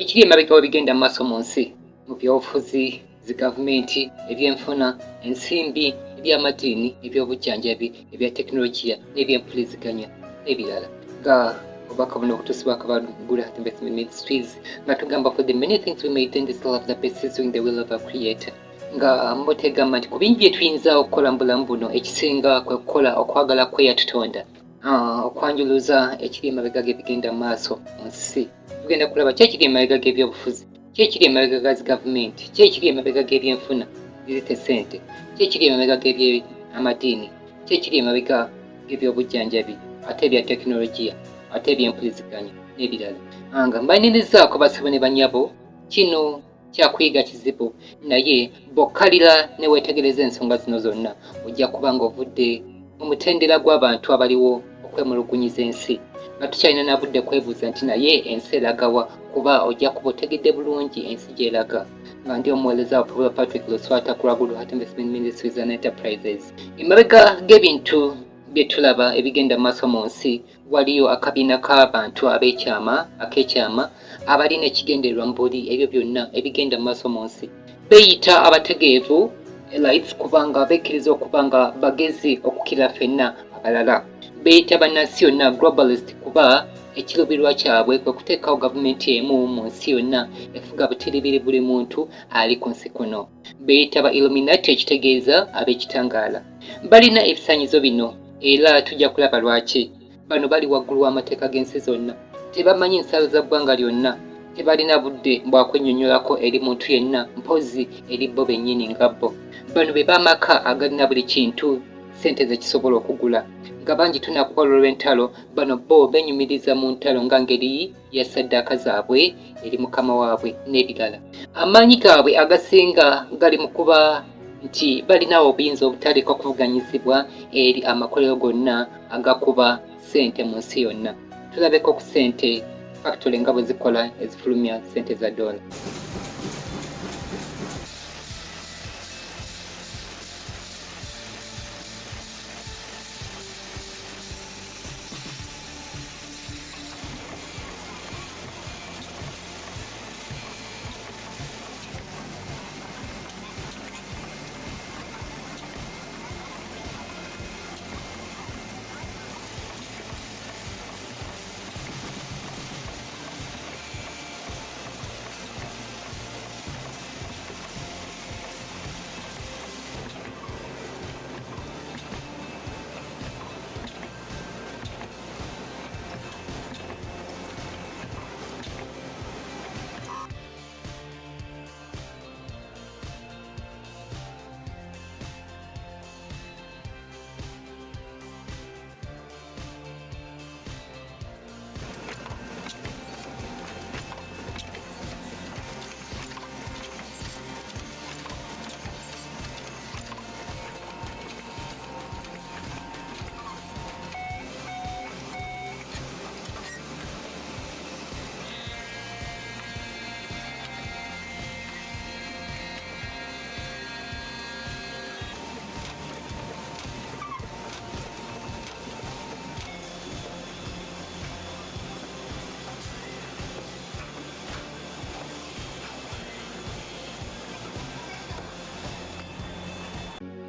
ekiri emabega webigenda mu maaso mu nsi mu byobufuzi, zi gavumenti, ebyenfuna, ensimbi, ebyamadiini, ebyobujjanjabi, ebya tekinologiya n'ebyempuliziganya n'ebirala nga obubaka buno butusibwako abagula investment ministries nga tugamba for the many things we may do in this life the best is doing the will of our creator nga mbotegamba nti ku bingi bye tuyinza okukola mu bulamu buno ekisinga kwe kukola okwagala kweyatutonda okwanjuluza ekiri emabega g'ebigenda mu maaso mu nsi tugenda kulaba ki ekiri emabega g'ebyobufuzi ki ekiri emabega ga zi gavumenti ki ekiri emabega g'ebyenfuna zirite ssente ki ekiri emabega g'ebyamadiini ki ekiri emabega g'ebyobujjanjabi ate ebya tekinologiya ate ebyempuliziganya n'ebirala nga mbanirizaako basabo ne banyabo kino kyakuyiga kizibu naye bw'okkalira ne weetegereza ensonga zino zonna ojja kuba ng'ovudde mu mutendera gw'abantu abaliwo okwemulugunyiza ensi nga tukyalina na budde kwebuuza nti naye ensi eragawa kuba ojja kuba otegedde bulungi ensi gy'eraga nga ndi omuweereza wa Professor Patrick Luswata ku Rwagulu Heart Investment Ministries and Enterprises. Emabega g'ebintu bye tulaba ebigenda mu maaso mu nsi waliyo akabiina k'abantu ak'ekyama abalina ekigendererwa mu buli ebyo byonna ebigenda mu maaso mu nsi beeyita abategeevu elites kubanga bekkiriza okuba nga bagezi okukira ffenna abalala beeyita bannansi yonna globalist kuba ekirubirwa kyabwe kwe kuteekawo gavumenti emu mu nsi yonna efuga butiribiri buli muntu ali ku nsi kuno beeyita ba illuminati ekitegeeza ab'ekitangaala balina ebisaanyizo bino era tujja kulaba lwaki bano bali waggulu w'amateeka g'ensi zonna tebamanyi nsalo za ggwanga lyonna tebalina budde bwakwennyonnyolako eri muntu yenna mpozi eri bo bennyini nga bo bano be b'amaka agalina buli kintu ssente zekisobola okugula nga bangi tunakukola olw'entalo bano bo benyumiriza mu ntalo nga ngeri ya ssaddaaka zaabwe eri mukama waabwe n'ebirala amaanyi gaabwe agasinga gali mu kuba nti balinawo obuyinza obutaliiko kuvuganyizibwa eri amakolero gonna agakuba ssente mu nsi yonna tulabeko ku ssente factory nga bwe zikola ezifulumya ssente za dola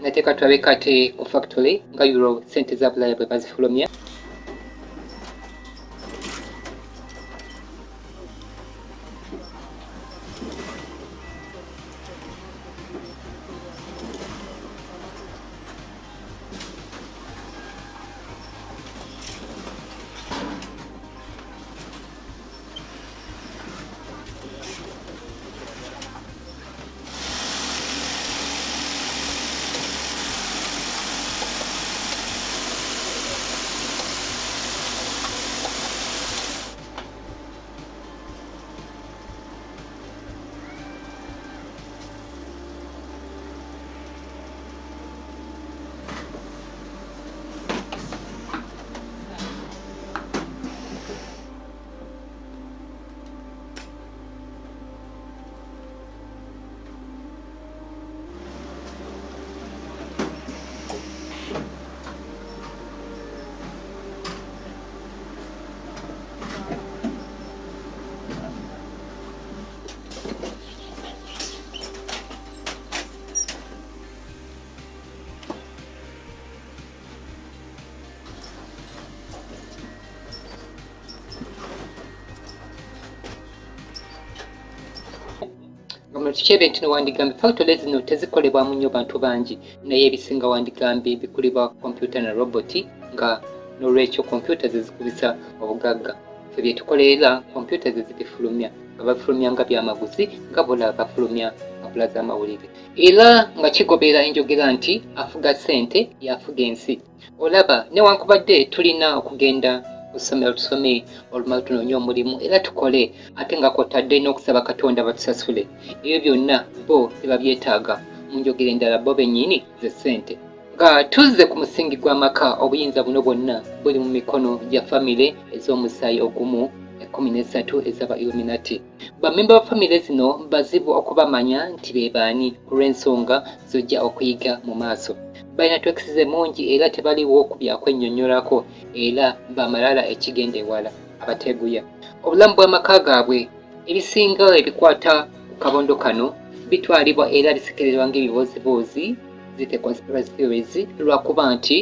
nateeka tulabe kate ku factory nga euro ssente za bulaaya bwe bazifulumya kikyebe nti wandigambye factory zino tezikolebwamu nnyo bantu bangi naye ebisinga wandigambye bikulibwa kompyuta na roboti nga n'olwekyo kompyuta zezikubisa obugagga ffe bye tukolerera kompyuta zezibifulumya nga babifulumya nga byamaguzi nga bola bafulumya mpapula z'amawulire era nga kigoberera enjogera nti afuga ssente yafuga ensi olaba newankubadde tulina okugenda kusomero tusome olumala tunoonye omulimu era tukole ate nga kwotadde n'okusaba katonda batusasule ebyo byonna bo tebabyetaaga mu njogera endala bo bennyini ze ssente nga tuzze ku musingi gw'amaka obuyinza buno bwonna buli mu mikono gya famire ez'omusaayi ogumu 13 ez'aba Illuminati. Bammemba ba famire zino bazibu okubamanya nti be baani ku lw'ensonga zojja okuyiga mu maaso. Balina twekisize mungi era tebaliwo ku byakwennyonnyolako era bamalala ekigenda ewala abateguya. Obulamu bw'amaka gaabwe ebisinga ebikwata ku kabondo kano bitwalibwa era bisekererwa ng'ebiboozibozi zite conspiracy theories lwakuba nti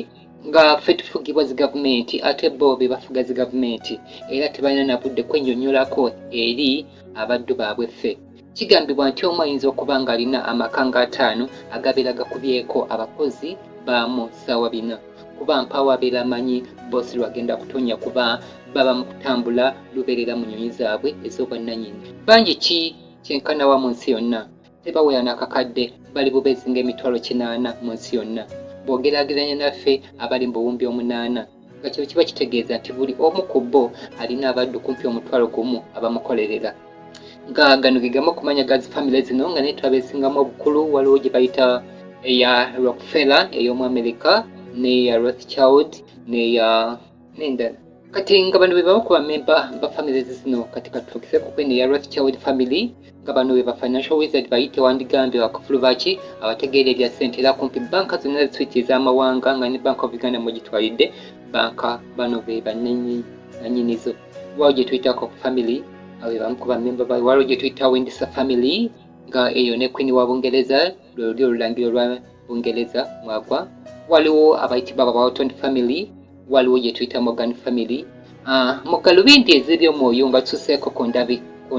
nga ffe tufugibwa zi gavumenti ate bo be bafuga zi gavumenti era tebalina nabudde kwennyonnyolako eri abaddu baabwe ffe. Kigambibwa nti omu ayinza okuba ng'alina amaka nga 5 agabeera gakubyeko abakozi baamu ssaawa 4 kuba mpaawo abeera amanyi boosi lwagenda kutonya kuba baba mu kutambula lubeerera mu nnyonyi zaabwe ez'obwannannyini. Bangi ki kyenkanawa mu nsi yonna tebawera n'akakadde bali bubeezi ng'emitwalo 80 mu nsi yonna bw'ogeraageranya naffe abali mu buwumbi 8 nga kyo kiba kitegeeza nti buli omu ku bo alina abaddu kumpi omutwalo gumu abamukolerera nga gano ge gamu okumanya gazi famire zino nga naye twabeesingamu obukulu waliwo gye bayita eya Rockefeller ey'omu America n'eya Rothschild n'endala kati nga bano be bamu ku bammemba ba famire zino kati katuukise ku kweno eya Rothschild family nga bano be ba financial wizard bayite wandigambye bakufulu baki abategeera ebya ssente era kumpi banka zonna ziswiti ez'amawanga nga ne Bank of Uganda mugitwalidde banka bano be bannannyinizo. Waliwo gye tuyitako ku family abe bamu ku bammemba bayo waliwo gye tuyita Windsor family nga eyo ne Queen wa Bungereza lwe luli olulangiro lwa Bungereza mwagwa. Waliwo abayitibwa aba Walton family waliwo gye tuyita Morgan family. Mu galubindi ez'eby'omwoyo nga tususeeko ku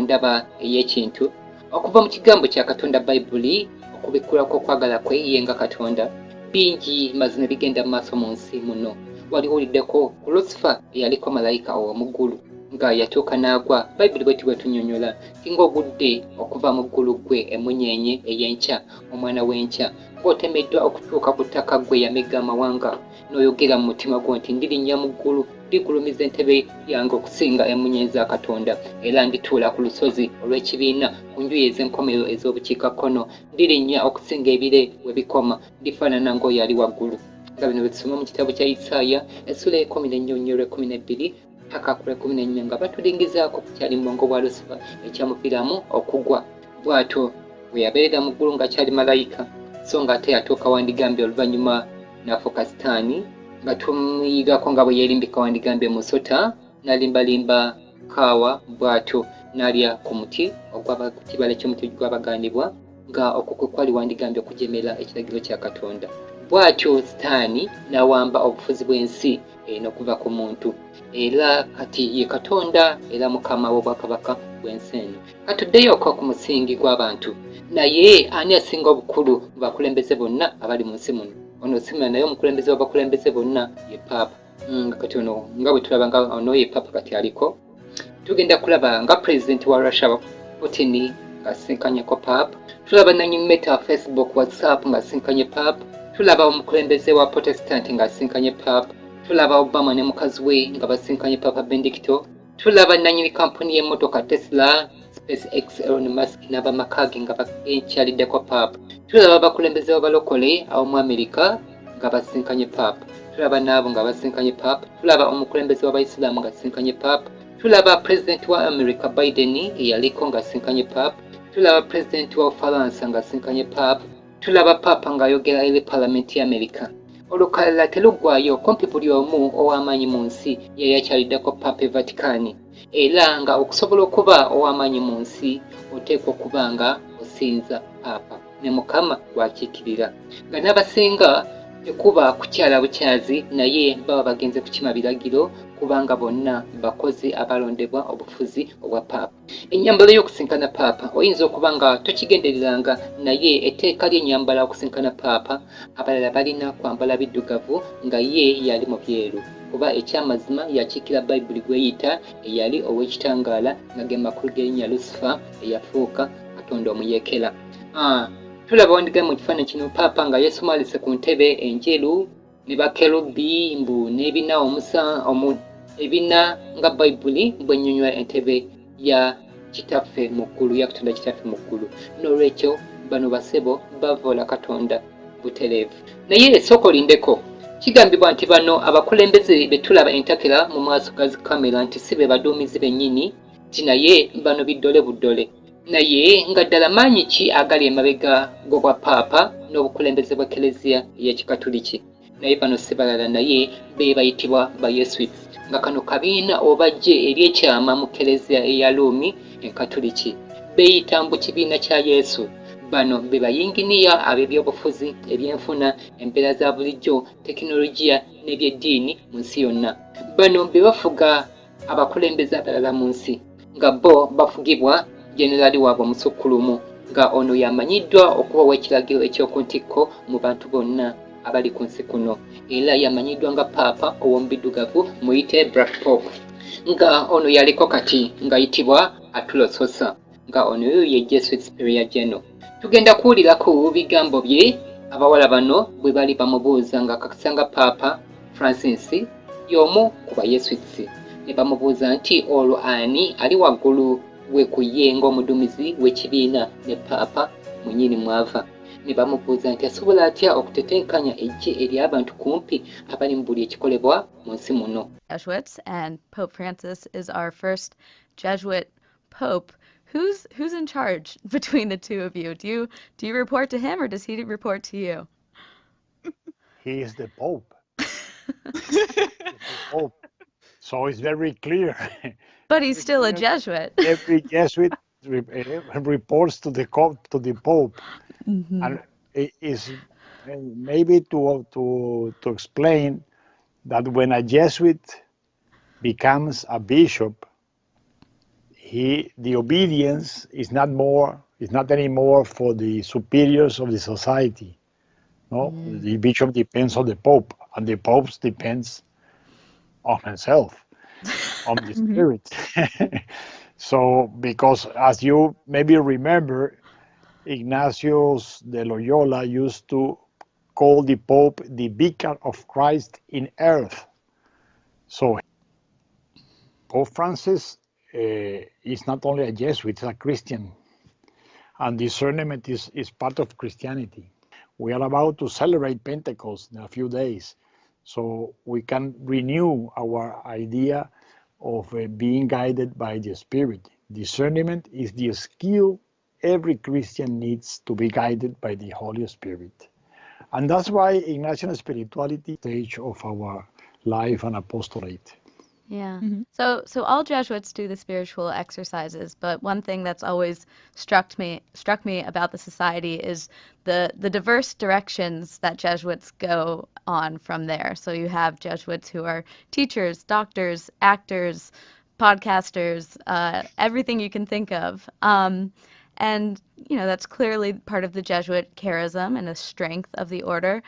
ndaba ey'ekintu okuva mu kigambo kya Katonda Bayibuli okubikkulako okwagala kwe ye nga Katonda bingi mazima bigenda mu maaso mu nsi muno. Waliwuliddeko ku Lucifer eyaliko malayika ow'omu ggulu nga yatuuka n'agwa Bayibuli bweti bwe tunnyonnyola kinga ogudde okuva mu ggulu gwe emunyeenye ey'enkya omwana w'enkya ng'otemeddwa okutuuka ku ttaka gwe yamegga amawanga n'oyogera mu mutima gwo nti ndirinnya mu ggulu ndigulumiza entebe yange okusinga emunyeenye za Katonda era ndituula ku lusozi olw'ekibiina ku njuyi ez'enkomerero ez'obukiikakkono ndirinnya okusinga ebire we bikoma ndifaanana ng'oyo ali waggulu. Nga bino bye tusoma mu kitabo kya Isaaya essula 14:12 paka ku 14 nga batulingizaako ku kyali mbongo bwa Lucifer ekyamuviiramu okugwa bw'atyo bwe yabeerera mu ggulu ng'akyali malayika so ng'ate yatuuka wandigambye oluvannyuma n'afuuka sitaani nga tumuyigako nga bwe yeerimbika wandigambye musota n'alimbalimba kaawa bw'atyo n'alya ku muti ku kibala ky'omuti gw'abaganibwa nga okwo kwe kwali wandigambye okujemera ekiragiro kya Katonda. Bw'atyo sitaani n'awamba obufuzi bw'ensi n'okuva ku muntu era kati ye Katonda era mukama w'obwakabaka bw'ensi eno. Katuddeyoko ku musingi gw'abantu naye ani asinga obukulu mu bakulembeze bonna abali mu nsi muno? Ono simula naye omukulembeze w'abakulembeze bonna ye Paapa. Kati ono nga bwe tulaba nga ono ye Paapa kati aliko. Tugenda kulaba nga pulezidenti wa Russia Putin ng'asinkanyeko Paapa. Tulaba nannyini Meta Facebook WhatsApp ng'asinkanye Paapa. Tulaba omukulembeze wa Protestant ng'asinkanye Paapa. Tulaba Obama ne mukazi we nga basinkanye Papa Benedicto. Tulaba nannyini kampuni y'emmotoka Tesla, SpaceX, Elon Musk n'abamaka ge nga bakyaliddeko Paapa. Tulaba abakulembeze b'abalokole ab'omu Amerika nga basinkanye Paapa. Tulaba n'abo nga basinkanye Paapa. Tulaba omukulembeze w'Abayisiraamu nga asinkanye Paapa. Tulaba pulezidenti wa America Biden eyaliko nga asinkanye Paapa. Tulaba pulezidenti wa Bufalansa nga asinkanye Paapa. Tulaba Paapa ng'ayogera eri Paalamenti ya Amerika. Olukalala teluggwayo kumpi buli omu ow'amaanyi mu nsi yali akyaliddeko Paapa e Vatican era nga okusobola okuba ow'amaanyi mu nsi oteekwa okuba nga osinza Paapa ne Mukama gw'akiikirira nga n'abasinga tekuba kukyala bukyazi naye baba bagenze kukima biragiro kubanga bonna bakozi abalondebwa obufuzi obwa paapa. Ennyambala y'okusinkana paapa oyinza okuba nga tokigendereranga naye etteeka ly'ennyambala okusinkana paapa abalala balina kwambala biddugavu nga ye yali mu byeru kuba ekyamazima yakiikira bayibuli gweyita eyali ow'ekitangaala nga ge makulu g'erinnya Lucifer eyafuuka katonda omuyeekera. Tulaba ondiga mu kifaananyi kino paapa nga yeesumaalise ku ntebe enjeru ne bakerubi mbu n'ebina ebina nga bayibuli bw'ennyonnyola entebe ya kitaffe mu ggulu ya katonda kitaffe mu ggulu. N'olwekyo bano basebo bavoola katonda butereevu. Naye sooka olindeko, kigambibwa nti bano abakulembeze be tulaba entakera mu maaso ga zikamera nti si be baduumizi bennyini ti naye bano biddole buddole. Naye nga ddala maanyi ki agali emabega g'obwa paapa n'obukulembeze bwa Keleziya ey'Ekikatuliki? Naye bano si balala naye be bayitibwa Bayesuiti, nga kano kabiina obajje ery'ekyama mu Keleziya eya Ruumi Enkatuliki. Beeyita mbu kibiina kya Yesu. Bano be bayinginiya ab'ebyobufuzi, ebyenfuna, embeera za bulijjo, tekinologiya n'ebyeddiini mu nsi yonna. Bano be bafuga abakulembeze abalala mu nsi, nga bo bafugibwa jeneraali waabwe omusukkulumu, nga ono yamanyiddwa okubawa ekiragiro eky'oku ntikko mu bantu bonna abali ku nsi kuno, era yamanyiddwa nga paapa ow'omubiddugavu muyite Black Pope, nga ono yaliko kati ng'ayitibwa Arturo Sosa, nga ono ye Jesuit Superior General. Tugenda kuwulirako bigambo bye abawala bano bwe bali bamubuuza ng'akakasa nga paapa Francis y'omu ku Bayesuits, ne bamubuuza nti olwo ani ali waggulu we ku ye ng'omuduumizi w'ekibiina ne paapa munyini mwava. Ne bamubuuza nti asobola atya okutetenkanya eggye ery'abantu kumpi abali mu buli ekikolebwa mu nsi muno. Jesuits, and Pope Francis is our first Jesuit Pope. Who's in charge between the two of you? Do you report to him or does he report to you? He is the Pope. Pope. So it's very clear. But he's still a Jesuit. Every Jesuit reports to the Pope, mm-hmm. And it is maybe to explain that when a Jesuit becomes a bishop, the obedience is not anymore for the superiors of the society. No, mm-hmm. The bishop depends on the Pope, and the Pope depends on himself, on the Spirit. So, because as you maybe remember, Ignatius de Loyola used to call the Pope the Vicar of Christ in earth. So, Pope Francis is not only a Jesuit, he's a Christian. And discernment is part of Christianity. We are about to celebrate Pentecost in a few days. So we can renew our idea of being guided by the Spirit. Discernment is the skill every Christian needs to be guided by the Holy Spirit. And that's why Ignatian spirituality is the stage of our life and apostolate. Yeah. Mm-hmm. So all Jesuits do the spiritual exercises, but one thing that's always struck me about the society is the diverse directions that Jesuits go on from there. So you have Jesuits who are teachers, doctors, actors, podcasters, everything you can think of. And that's clearly part of the Jesuit charism and the strength of the order.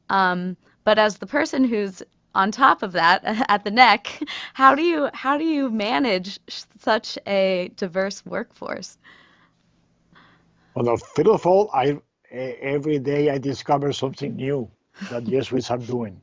But as the person who's on top of that, at the neck, how do you manage such a diverse workforce? Well, first of all, every day I discover something new that Jesuits are doing.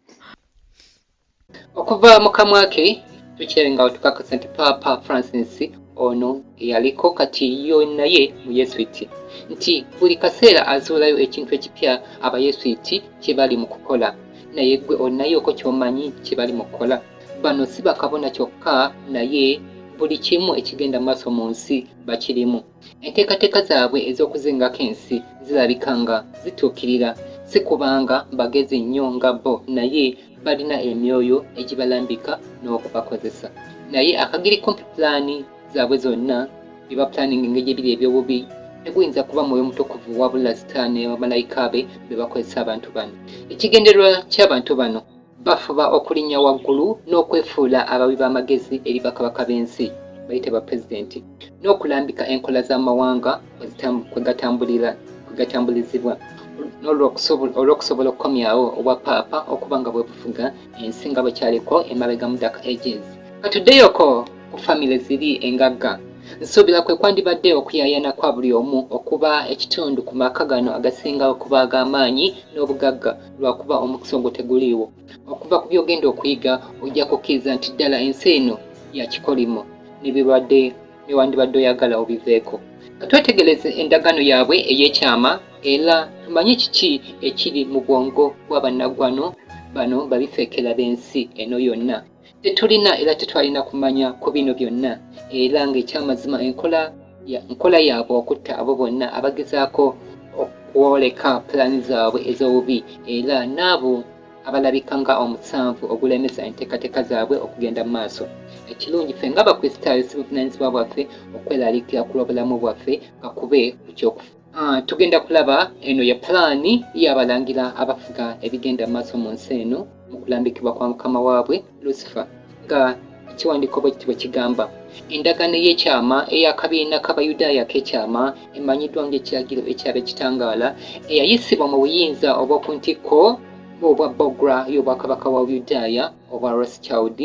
Okuva mu kamwa ke tukirenga tukakasa nti Papa Francis ono yaliko kati yo naye mu Yesuiti nti buli kaseera azuulayo ekintu ekipya abayesuiti kye bali mu kukola. Naye gwe onayo ko kyomanyi kye bali mu kukola. Bano si bakabona kyokka naye buli kimu ekigenda maaso mu nsi bakirimu. Enteekateeka zaabwe ez'okuzingako ensi zirabika nga zituukirira, si kubanga bagezi nnyo nga bo naye balina emyoyo egibalambika n'okubakozesa. Naye akagiri kumpi pulaani zaabwe zonna bye bapulaninga engeri ebiri eby'obubi teguyinza kuba mwoyo mutukuvu wabula sitaani bamalayika be be bakozesa abantu bano. Ekigendererwa ky'abantu bano bafuba okulinnya waggulu n'okwefuula abawi b'amagezi eri bakabaka b'ensi bayite bapulezidenti n'okulambika enkola z'amawanga kwe gatambulizibwa olw'okusobola okukomyawo obwa paapa okuba nga bwe bufuga ensi nga bwekyaliko emabega mu Dark Ages. Katuddeyoko ku famire ziri engagga. Nsuubira kwe kwandibadde okuyaayana kwa buli omu okuba ekitundu ku maka gano agasinga okuba ag'amaanyi n'obugagga lwakuba omukisa ogwo teguliiwo. Okuva ku byogenda okuyiga ojja kukkiriza nti ddala ensi eno ya kikolimo newandibadde oyagala obiveeko. Katwetegereze endagaano yaabwe ey'ekyama era tumanye kiki ekiri mu bwongo bw'abannaggwano bano babifeekera b'ensi eno yonna. Tetulina era tetwalina kumanya ku bino byonna era ng'ekyamazima enkola yaabwe okutta abo bonna abagezaako okwoleka pulaani zaabwe ez'obubi era n'abo abalabika nga omusanvu ogulemesa enteekateeka zaabwe okugenda mu maaso. Ekirungi ffe ng'abakristaayo si buvunaanyizibwa bwaffe okweraliikira ku lw'obulamu bwaffe kakube ku kyokufa. Tugenda kulaba eno ya pulaani y'abalangira abafuga ebigenda mu maaso mu nsi eno mu kulambikibwa kwa mukama waabwe Lucifer nga ekiwandiiko bwe kigamba. Endagaano y'ekyama ey'akabiina k'Abayudaaya k'ekyama emanyiddwa ng'ekiragiro ekyaba ekitangaala eyayisibwa mu buyinza obw'oku ntikko obwa Bogra y'obwakabaka wa Buyudaaya obwa Rothschild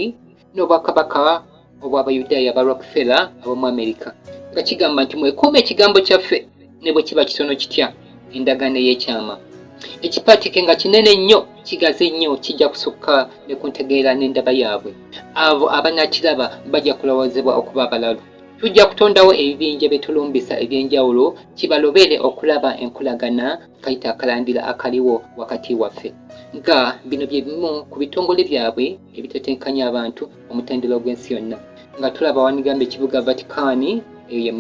n'obwakabaka obw'Abayudaaya ba Rockefeller ab'omu Amerika nga kigamba nti mwekuume ekigambo kyaffe ne bwe kiba kitono kitya. Endagaano y'ekyama ekipaatike nga kinene nnyo kigazi nnyo kijja kusukka ne ku ntegeera n'endaba yaabwe. Abo abanakiraba bajja kulowoozebwa okuba abalalu. Tujja kutondawo ebibinja bye tulumbisa eby'enjawulo kibalobere okulaba enkolagana kayita akalandira akaliwo wakati waffe. Nga bino bye bimu ku bitongole byabwe ebitetenkanya abantu omutendera gw'ensi yonna. Nga tulaba wanigamba ekibuga Vatican eyo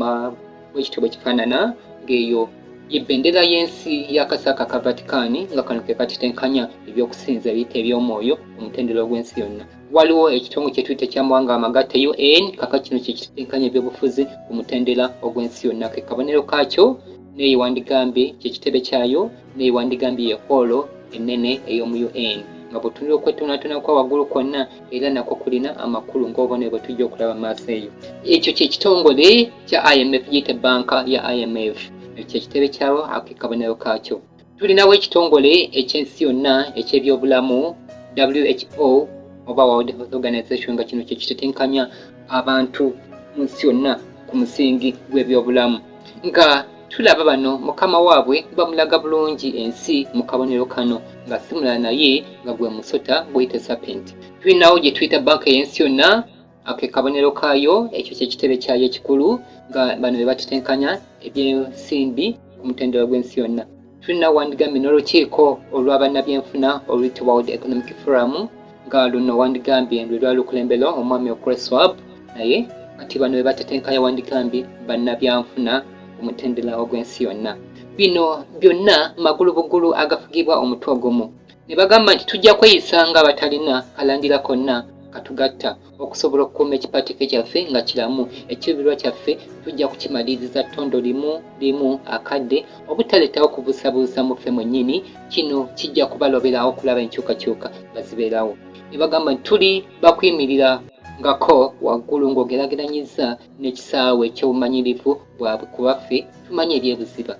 bwekityo bwe kifaanana ng'eyo y'ebbendera y'ensi y'akasaaka ka Vatican nga kano ke katetenkanya ebyokusinza ebiyita eby'omwoyo omutendera gw'ensi yonna. Waliwo ekitongole kye tuyita eky'amawanga amagatte UN kaka kino kye kitetenkanya ebyobufuzi ku mutendera ogw'ensi yonna. Ke kabonero kaakyo n'eyo wandigambye kye kitebe kyayo n'eyo wandigambye ye holo ennene ey'omu UN nga bw'otunira okwetonatona kwa waggulu kwonna era nakwo kulina amakulu ng'obubonero bwe tujja okulaba maaso eyo. Ekyo kye kitongole kya IMF giyita banka ya IMF. Ekyo ekitebe kyawo ake kabonero kaakyo. Tulinawo ekitongole eky'ensi yonna eky'ebyobulamu WHO oba World Health Organization nga kino kye kitetenkanya abantu mu nsi yonna ku musingi gw'ebyobulamu. Nga tulaba bano mukama waabwe bamulaga bulungi ensi mu kabonero kano nga simulala naye nga gwe musota gweyita serpent. Tulinawo gye tuyita banka y'ensi yonna ake kabonero kaayo ekyo kye kitebe kyayo ekikulu nga bano be batetenkanya ebyensimbi ku mutendera gw'ensi yonna. Tulinawo wandigambye n'olukiiko olw'abannabyenfuna oluyitibwa World Economic Forum nga luno wandigambye lwe lwali lukulembera omwami Okresswab naye kati bano be batetenkanya wandigambye bannabyanfuna ku mutendera ogw'ensi yonna. Bino byonna magulu bugulu agafugibwa omutwe ogumu. Ne bagamba nti tujja kweyisa nga abatalina kalandira konna katugatta okusobola okukuuma ekipaatike kyaffe nga kiramu. Ekiruubirirwa kyaffe tujja kukimaliriza ttondo limu akadde obutaleetawo kubuusabuusa mu ffe mwennyini. Kino kijja kubalobera okulaba enkyukakyuka nga zibeerawo. Ne bagamba nti tuli bakuyimirira ngako waggulu ng'ogerageranyiza n'ekisaawe ky'obumanyirivu bwabwe ku baffe tumanye ebyebuziba.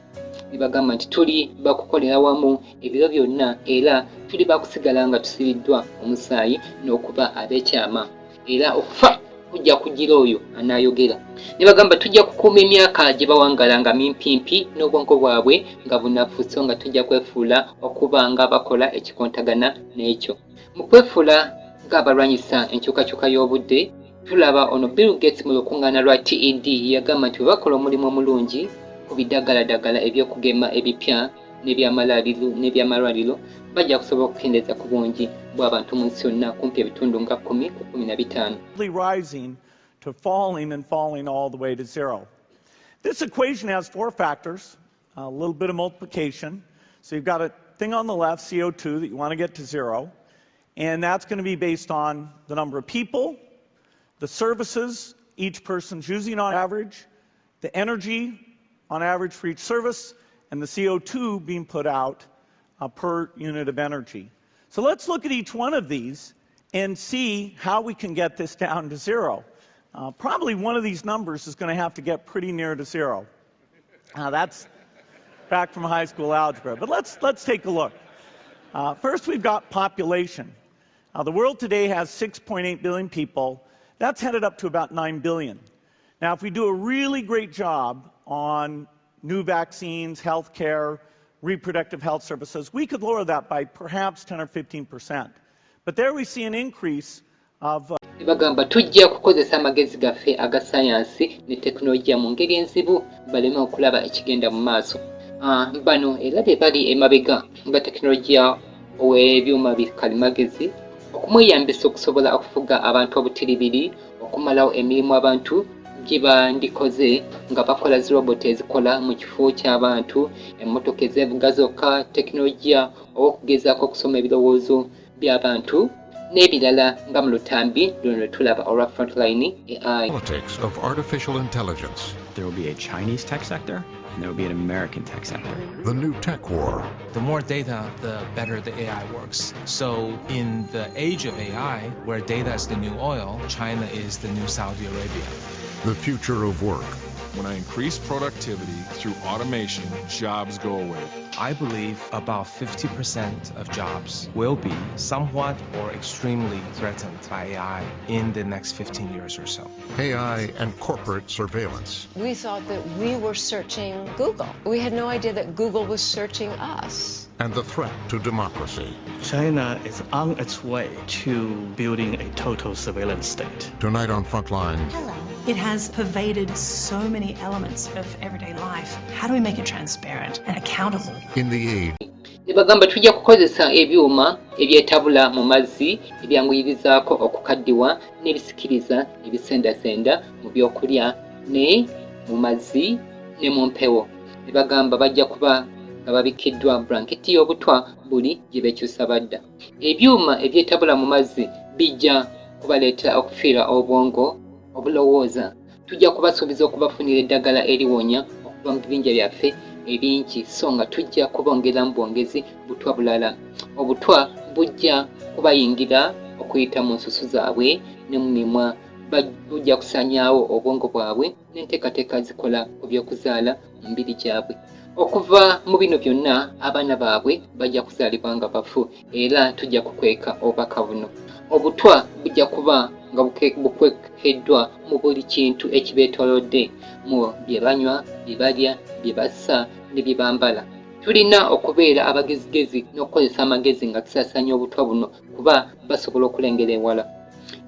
Ne bagamba nti tuli bakukolera wamu ebiro byonna era tuli bakusigala nga tusibiddwa omusaayi n'okuba ab'ekyama era okufa kujja kugira oyo anaayogera. Ne bagamba tujja kukuuma emyaka gye bawangala nga mimpimpi n'obwongo bwabwe nga bunafu so nga tujja kwefuula okuba nga bakola ekikontagana n'ekyo. Mu kwefuula ng'abalwanyisa enkyukakyuka y'obudde tulaba ono Bill Gates mu lukuŋŋaana lwa TED yagamba nti bwe bakola omulimu omulungi ku biddagaladagala eby'okugema ebipya n'ebyamalwaliro bajja kusobola okukendeeza ku bungi bw'abantu mu nsi yonna kumpi ebitundu nga 10 ku 15. Rising to falling and falling all the way to zero. This equation has four factors, a little bit of multiplication. So you've got a thing on the left, CO2, that you want to get to zero, and that's going to be based on the number of people, the services each person's using on average, the energy on average for each service, and the CO2 being put out per unit of energy. So let's look at each one of these and see how we can get this down to zero. Probably one of these numbers is going to have to get pretty near to zero. That's back from high school algebra, but let's take a look. First, we've got population. The world today has 6.8 billion people. That's headed up to about 9 billion. Now, if we do a really great job on new vaccines, healthcare, reproductive health services, we could lower that by perhaps 10 or 15%. But there we see an increase of bagamba tujja kukozesa amagezi gaffe aga sayansi ne tekinologiya mu ngeri enzibu baleme okulaba ekigenda mu maaso. Bano era be bali emabega nga tekinologiya ow'ebyuma bikalimagezi okumweyambisa okusobola okufuga abantu obutiribiri okumalawo emirimu abantu gye bandikoze nga bakola ziroboti ezikola mu kifo ky'abantu, emmotoka ezeevuga zokka, tekinologiya ow'okugezaako okusoma ebirowoozo by'abantu n'ebirala nga mu lutambi luno lwe tulaba olwa frontline AI. Politics of artificial intelligence. There will be a Chinese tech sector, and there will be an American tech sector. The new tech war. The more data, the better the AI works. So in the age of AI, where data is the new oil, China is the new Saudi Arabia. The future of work. When I increase productivity through automation, jobs go away. I believe about 50% of jobs will be somewhat or extremely threatened by AI in the next 15 years or so. AI and corporate surveillance. We thought that we were searching Google. We had no idea that Google was searching us. And the threat to democracy. China is on its way to building a total surveillance state. Tonight on Frontline. Hello. It has pervaded so many elements of everyday life. How do we make it transparent and accountable? In the age. Ne bagamba tujja kukozesa ebyuma ebyetabula mu mazzi ebyanguyirizaako okukaddiwa n'ebisikiriza ebisendasenda mu byokulya ne mu mazzi ne mu mpewo. Ne bagamba bajja kuba nga babikiddwa blanketi y'obutwa buli gye beekyusa badda. Ebyuma ebyetabula mu mazzi bijja kubaleetera okufiira obwongo obulowooza. Tujja kubasuubiza okubafunira eddagala eriwonya okuva mu bibinja byaffe ebingi so nga tujja kubongera mu bwongezi butwa bulala. Obutwa bujja kubayingira okuyita mu nsusu zaabwe ne mu mimwa, bujja kusanyaawo obwongo bwabwe n'enteekateeka zikola ku by'okuzaala mu mibiri gyabwe. Okuva mu bino byonna abaana baabwe bajja kuzaalibwa nga bafu era tujja kukweka obubaka buno. Obutwa bujja kuba nga bukwekeddwa mu buli kintu ekibeetoolodde mu bye banywa, bye balya, bye bassa ne bye bambala. Tulina okubeera abagezigezi n'okukozesa amagezi nga tusaasaanya obutwa buno kuba basobola okulengera ewala.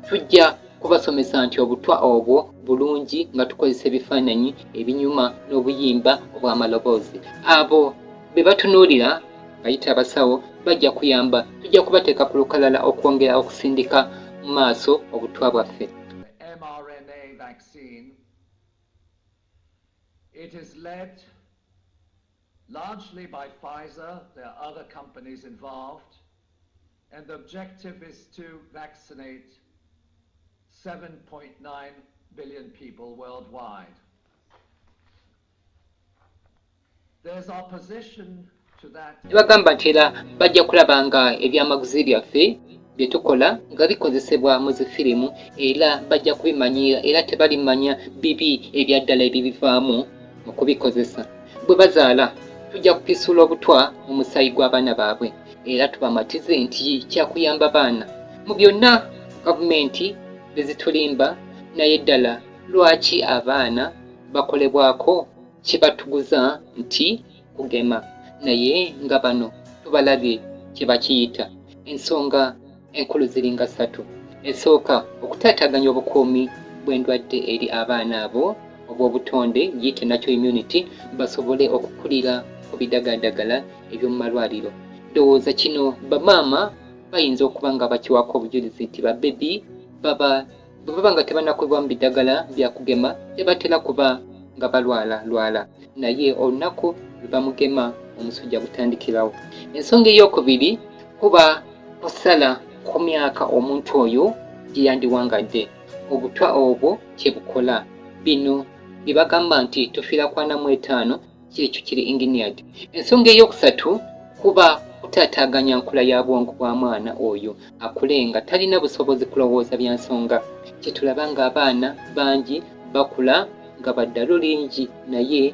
Tujja kubasomesa nti obutwa obwo bulungi nga tukozesa ebifaananyi ebinyuma n'obuyimba obw'amaloboozi. Abo be batunuulira bayita abasawo bajja kuyamba, tujja kubateeka ku lukalala okwongera okusindika mu maaso obutwa bwaffe. mRNA vaccine, it is led largely by Pfizer. There are other companies involved, and the objective is to vaccinate 7.9 billion people worldwide. There's opposition to that. Bagamba nti era bajja kulaba nga ebyamaguzi byaffe bye tukola nga bikozesebwa mu zifirimu era bajja kubimanyira era tebalimanya bibi ebyaddala ebibivaamu mu kubikozesa. Bwe bazaala tujja kupisuula obutwa mu musaayi gw'abaana baabwe era tubamatize nti kyakuyamba baana mu byonna gavumenti bezitulimba, naye ddala lwaki abaana bakolebwako kibatuguza nti kugema, naye nga bano tubalabye kye bakiyita. Ensonga enkulu ziringa 3. Esooka okutaataganya obukuumi bw'endwadde eri abaana abo obw'obutonde giyite natural immunity basobole okukulira ku bidagaddagala eby'omu malwaliro. Ndowooza kino bamaama bayinza okuba nga bakiwaako obujulizi nti babebi bwe baba nga tebanakwebwa mu biddagala byakugema tebatera kuba nga balwala naye olunaku lwe bamugema omusujja gutandikirawo. Ensonga ey'okubiri kuba kusala ku myaka omuntu oyo gye yandiwangadde. Obutwa obwo kye bukola. Bino bye bagamba nti tufiira ku 45 kyekyo kiri engineered. Ensonga ey'okusatu kuba kutaataaganya nkula ya bwongo bwa mwana oyo akule nga talina busobozi kulowooza bya nsonga. Kyetulaba ng'abaana bangi bakula nga baddalu lingi naye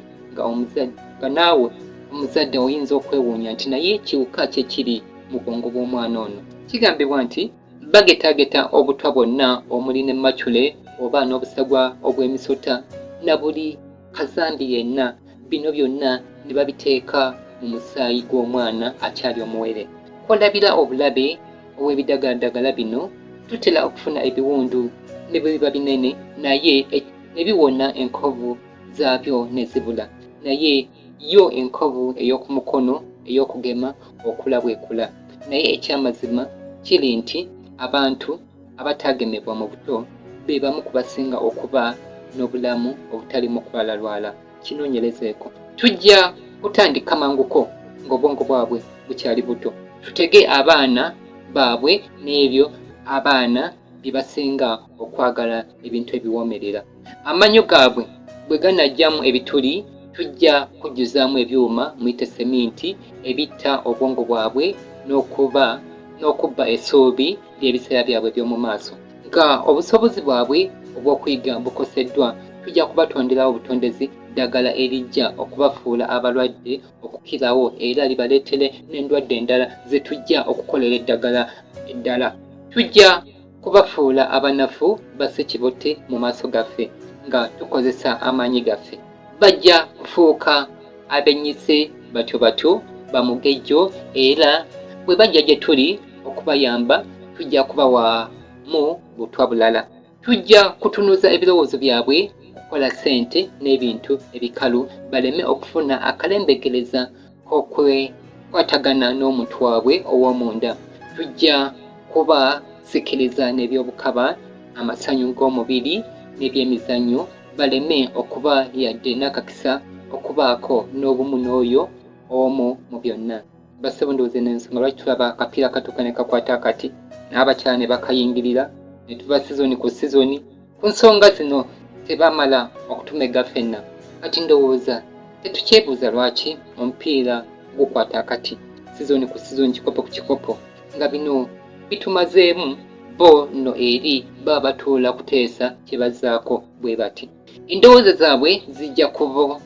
nga naawe omuzadde oyinza okwewuunya nti naye kiwuka kye kiri mu bwongo bw'omwana ono. Kigambibwa nti bagetaageta obutwa bwonna omuli ne macule oba n'obusagwa obw'emisota na buli kazambi yenna, bino byonna ne babiteeka mu musaayi gw'omwana akyali omuwere. Kwolabira obulabe obw'ebidagaladagala bino tutera okufuna ebiwundu ne bwe biba binene naye ne biwona enkovu zaabyo ne zibula. Naye yo enkovu ey'oku mukono ey'okugema okula bwekula. Naye ekyamazima kiri nti abantu abataagemebwa mu buto be bamu ku basinga okuba n'obulamu obutalimu kulwalalwala. Kinoonyerezeeko. Tujja kutandika manguko ng'obwongo bwabwe bukyali buto. Tutege abaana baabwe n'ebyo abaana bye basinga okwagala ebintu ebiwoomerera. Amannyo gaabwe bwe ganajjamu ebituli tujja kujjuzaamu ebyuma muyite seminti ebitta obwongo bwabwe n'okubba essuubi ly'ebiseera byabwe by'omu maaso. Nga obusobozi bwabwe obw'okuyiga bukoseddwa, tujja kubatonderawo obutondezi ddagala erijja okubafuula abalwadde okukirawo era libaleetere n'endwadde endala ze tujja okukolera eddagala eddala. Tujja kubafuula abanafu basse kibote mu maaso gaffe nga tukozesa amaanyi gaffe. Bajja kufuuka abennyise batyo batyo bamugejjo era bwe bajja gye tuli okubayamba tujja kubawaamu butwa bulala. Tujja kutunuza ebirowoozo byabwe okukola ssente n'ebintu ebikalu baleme okufuna akalembegereza k'okwekwatagana n'omuntu waabwe ow'omunda. Tujja kubasikiriza n'ebyobukaba, amasanyu g'omubiri n'ebyemizannyo baleme okuba yadde n'akakisa okubaako n'obumu n'oyo omu mu byonna. Bassebo ndowooza n'ensonga lwaki tulaba akapiira katuuka ne kakwata akati n'abakyala ne bakayingirira ne tuva sizoni ku sizoni. Ku nsonga zino tebamala okutumega ffenna. Kati ndowooza tetukyebuuza lwaki omupiira gukwata akati sizoni ku sizoni, kikopo ku kikopo, nga bino bitumazeemu bo nno eri baba batuula kuteesa kye bazzaako bwe bati. Endowooza zaabwe zijja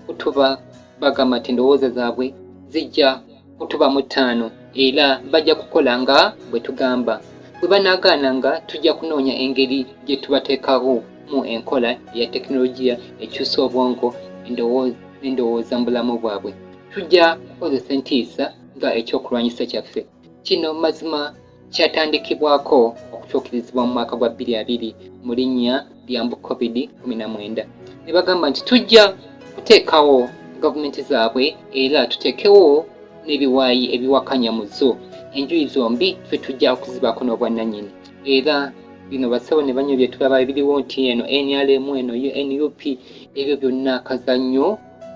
kutuba bagamba nti endowooza zaabwe zijja kutuba mu ttaano era bajja kukola nga bwe tugamba. Bwe banaagaana nga tujja kunoonya engeri gye tubateekawo mu enkola ya tekinologiya ekyusa obwongo n'endowooza mu bulamu bwabwe. Tujja kukozesa entiisa nga ekyokulwanyisa kyaffe. Kino mazima kyatandikibwako okutuukirizibwa mu mwaka gwa 2020 mu linnya lya mbu COVID-19. Ne bagamba nti tujja kuteekawo gavumenti zaabwe era tuteekewo n'ebiwaayi ebiwakanya mu zo. Enjuyi zombi ffe tujja kuzibaako n'obwannannyini. Era bino bassebo ne banyo bye tulaba ebiriwo nti eno NRM eno NUP ebyo byonna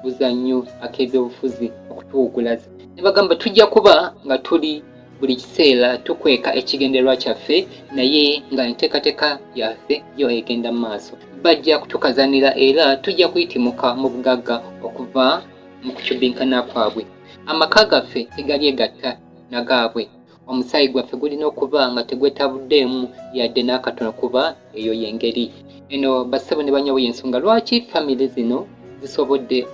buzannyo ak'ebyobufuzi okutuwugulaza. Ne bagamba tujja kuba nga tuli buli kiseera tukweka ekigendererwa kyaffe naye nga enteekateeka yaffe yo egenda mu maaso. Bajja kutukazanira era tujja kuyitimuka mu bugagga okuva mu kukyubinkana kwabwe. Amaka gaffe tegali egatta nagaabwe. Omusaayi gwaffe gulina okuba nga tegwetabuddeemu yadde n'akatono kuba eyo y'engeri. Eno bassebo ne banyawo y'ensonga lwaki famire zino zisobodde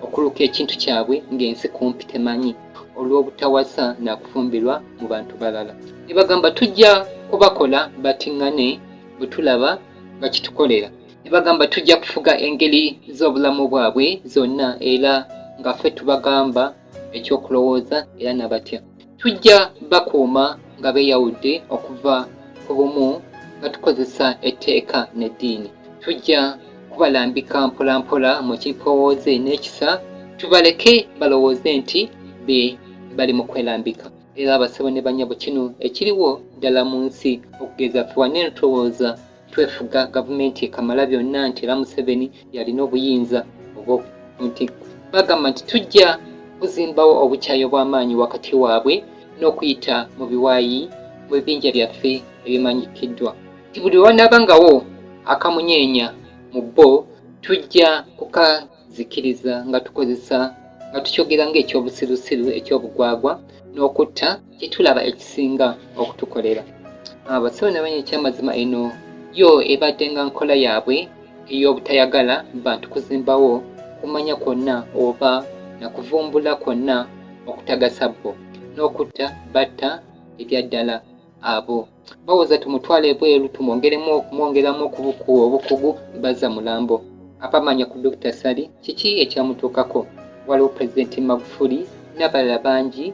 okuluka ekintu kyabwe ng'ensi kumpi temanyi olw'obutawasa nakufumbirwa mu bantu balala. Ne bagamba tujja kubakola batiŋŋane bwe tulaba nga kitukolera. Ne bagamba tujja kufuga engeri z'obulamu bwabwe zonna era nga ffe tubagamba ekyokulowooza era nabatya. Tujja bakuuma nga beeyawudde okuva ku bumu nga tukozesa etteeka n'eddiini. Tujja kubalambika mpolampola mu kimpowooze n'ekisa, tubaleke balowooze nti be bali mu kwerambika. Era abassebo ne bannyabo kino ekiriwo ddala mu nsi okugeza ffe wanene tulowooza twefuga gavumenti ekamala byonna nti era Museveni yalina obuyinza obw'okuntikko. Bagamba nti tujja kuzimbawo obukyayi obw'amaanyi wakati waabwe n'okuyita mu biwaayi mu bibinja byaffe ebimanyikiddwa. Ti buli wanaabangawo akamunyeenya mu bo tujja kukazikiriza nga tukozesa nga tukyogera ng'ekyobusirusiru ekyobugwagwa n'okutta kye tulaba ekisinga okutukolera. Abasawo ne banya ekyamazima eno yo ebadde nga nkola yaabwe ey'obutayagala bantu kuzimbawo kumanya kwonna oba nakuvumbula kwonna okutagasa bo n'okutta batta ebyaddala abo bawoza tumutwala ebweru tumwongeramu obukugu baza mulambo. Abamanya ku Dr. Sali kiki ekyamutuukako? Waliwo Pulezidenti Magufuli n'abalala bangi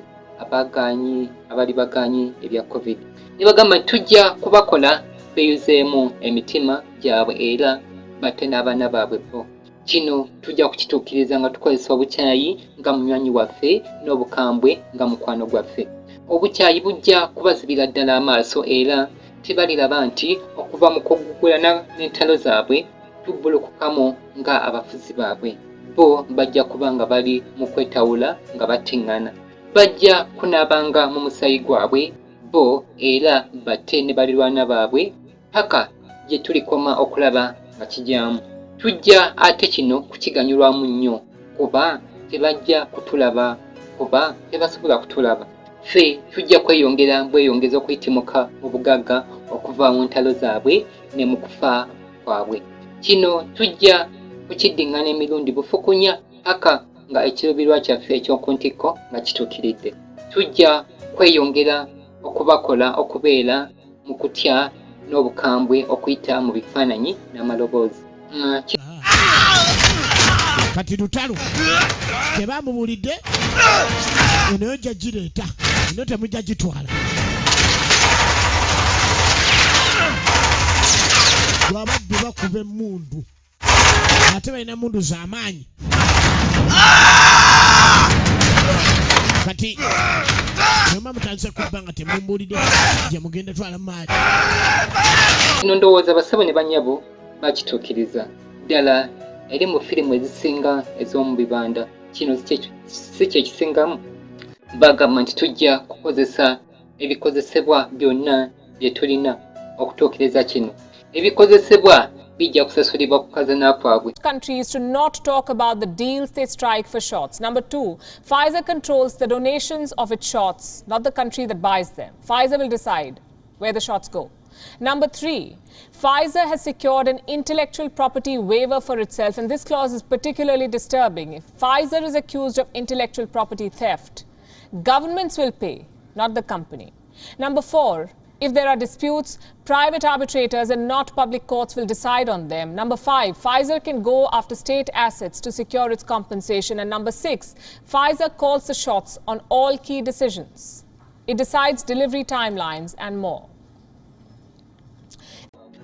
abali bagaanyi ebya COVID. Ne bagamba nti tujja kubakola beeyuzeemu emitima gyabwe era batte n'abaana baabwe bo. Kino tujja kukituukiriza nga tukozesa obukyayi nga munywanyi waffe n'obukambwe nga mukwano gwaffe. Obukyayi bujja kubazibira ddala amaaso era tebaliraba nti okuva mu kugugulana n'entalo zaabwe tubbulukukamu nga abafuzi baabwe. Bo bajja kuba nga bali mu kwetawula nga battiŋŋana. Bajja kunaabanga mu musaayi gwabwe bo era batte ne balirwana baabwe paka gye tulikoma okulaba nga kijyamu. Tujja ate kino kukiganyulwamu nnyo kuba tebajja kutulaba kuba tebasobola kutulaba. Ffe tujja bweyongeza okuyitimuka mu bugagga okuva mu ntalo zaabwe ne mu kufa kwabwe. Kino tujja kukiddiŋŋana emirundi bufukunya paka nga ekiruubirirwa kyaffe eky'oku ntikko nga kituukiridde. Tujja kweyongera okubakola okubeera mu kutya n'obukambwe okuyita mu bifaananyi n'amaloboozi. Kati lutalo tebamubulidde eno ojja gireeta eno temujja gitwala lwabadde bakuba emmundu ate balina mundu z'amaanyi kati nyuma mutandise kubba nga temumbulidde gye mugenda twala mu maali. Kino ndowooza basabo ne bannyabo bakituukiriza ddala eri mu firimu ezisinga ez'omu bibanda. Kino si kyekisingamu. Bagamba nti tujja kukozesa ebikozesebwa byonna bye tulina okutuukiriza kino. Ebikozesebwa bijja kusasulibwa ku kazana kwabwe. Countries to not talk about the deals they strike for shots. Number 2, Pfizer controls the donations of its shots, not the country that buys them. Pfizer will decide where the shots go. Number 3, Pfizer has secured an intellectual property waiver for itself, and this clause is particularly disturbing. If Pfizer is accused of intellectual property theft, governments will pay, not the company. Number 4, if there are disputes, private arbitrators and not public courts will decide on them. Number 5, Pfizer can go after state assets to secure its compensation. And number 6, Pfizer calls the shots on all key decisions. It decides delivery timelines and more.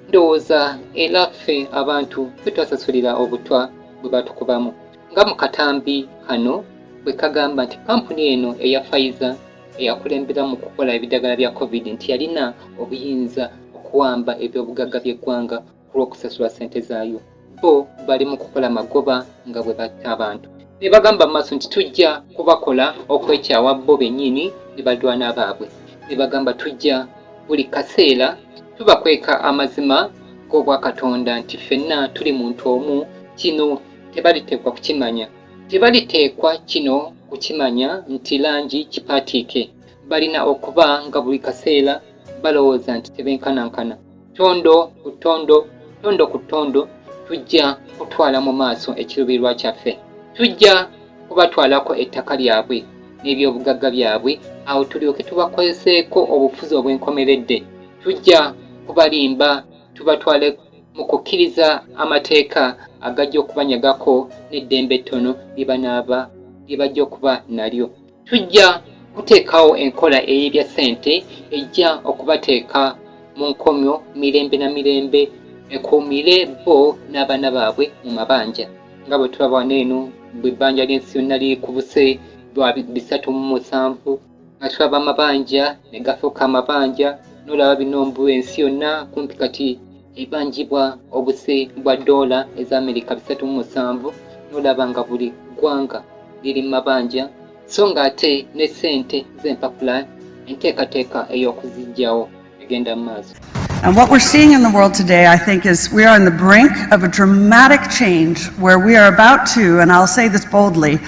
Ndowooza era ffe abantu ffe twasasulira obutwa bwe batukubamu nga mu katambi kano bwe kagamba nti kampuni eno eya Pfizer eyakulembera mu kukola ebiddagala bya COVID nti yalina obuyinza okuwamba ebyobugagga by'eggwanga ku lw'okusasula ssente zaayo. Bo bali mu kukola magoba nga bwe batta abantu. Ne bagamba mu maaso nti tujja kubakola okwekyawa bo bennyini ne balwana baabwe. Ne bagamba tujja buli kaseera tubakweka amazima g'obwakatonda nti ffenna tuli muntu omu. Kino tebaliteekwa kukimanya. Tebaliteekwa kino kukimanya nti langi kipaatiike. Balina okuba nga buli kaseera balowooza nti tebenkanankana. Tondo ku ttondo, tondo ku ttondo, tujja kutwala mu maaso ekiruubirirwa kyaffe. Tujja kubatwalako ettaka lyabwe n'ebyobugagga byabwe, awo tulyoke tubakozeseeko obufuzi obw'enkomeredde. Tujja kubalimba tubatwale mu kukkiriza amateeka agajja okubanyagako n'eddembe ettono libanaaba lye bajja okuba nalyo. Tujja kuteekawo enkola ey'ebya ssente ejja okubateeka mu nkomyo mirembe na mirembe, ekuumire bo n'abaana baabwe mu mabanja. Nga bwe tulaba wano eno bw'ebbanja ly'ensi yonna likubuse lwa 307, nga tulaba amabanja ne gafuuka amabanja, n'olaba binombu ensi yonna kumpi kati ebanjibwa obuse bwa $, eza Amerika 307, n'olaba nga buli ggwanga liri mu mabanja, so ng'ate ne ssente z'empapula enteekateeka ey'okuzigyawo egenda mu maaso. And what we're seeing in the world today, I think, is we are on the brink of a dramatic change where we are about to, and I'll say this boldly,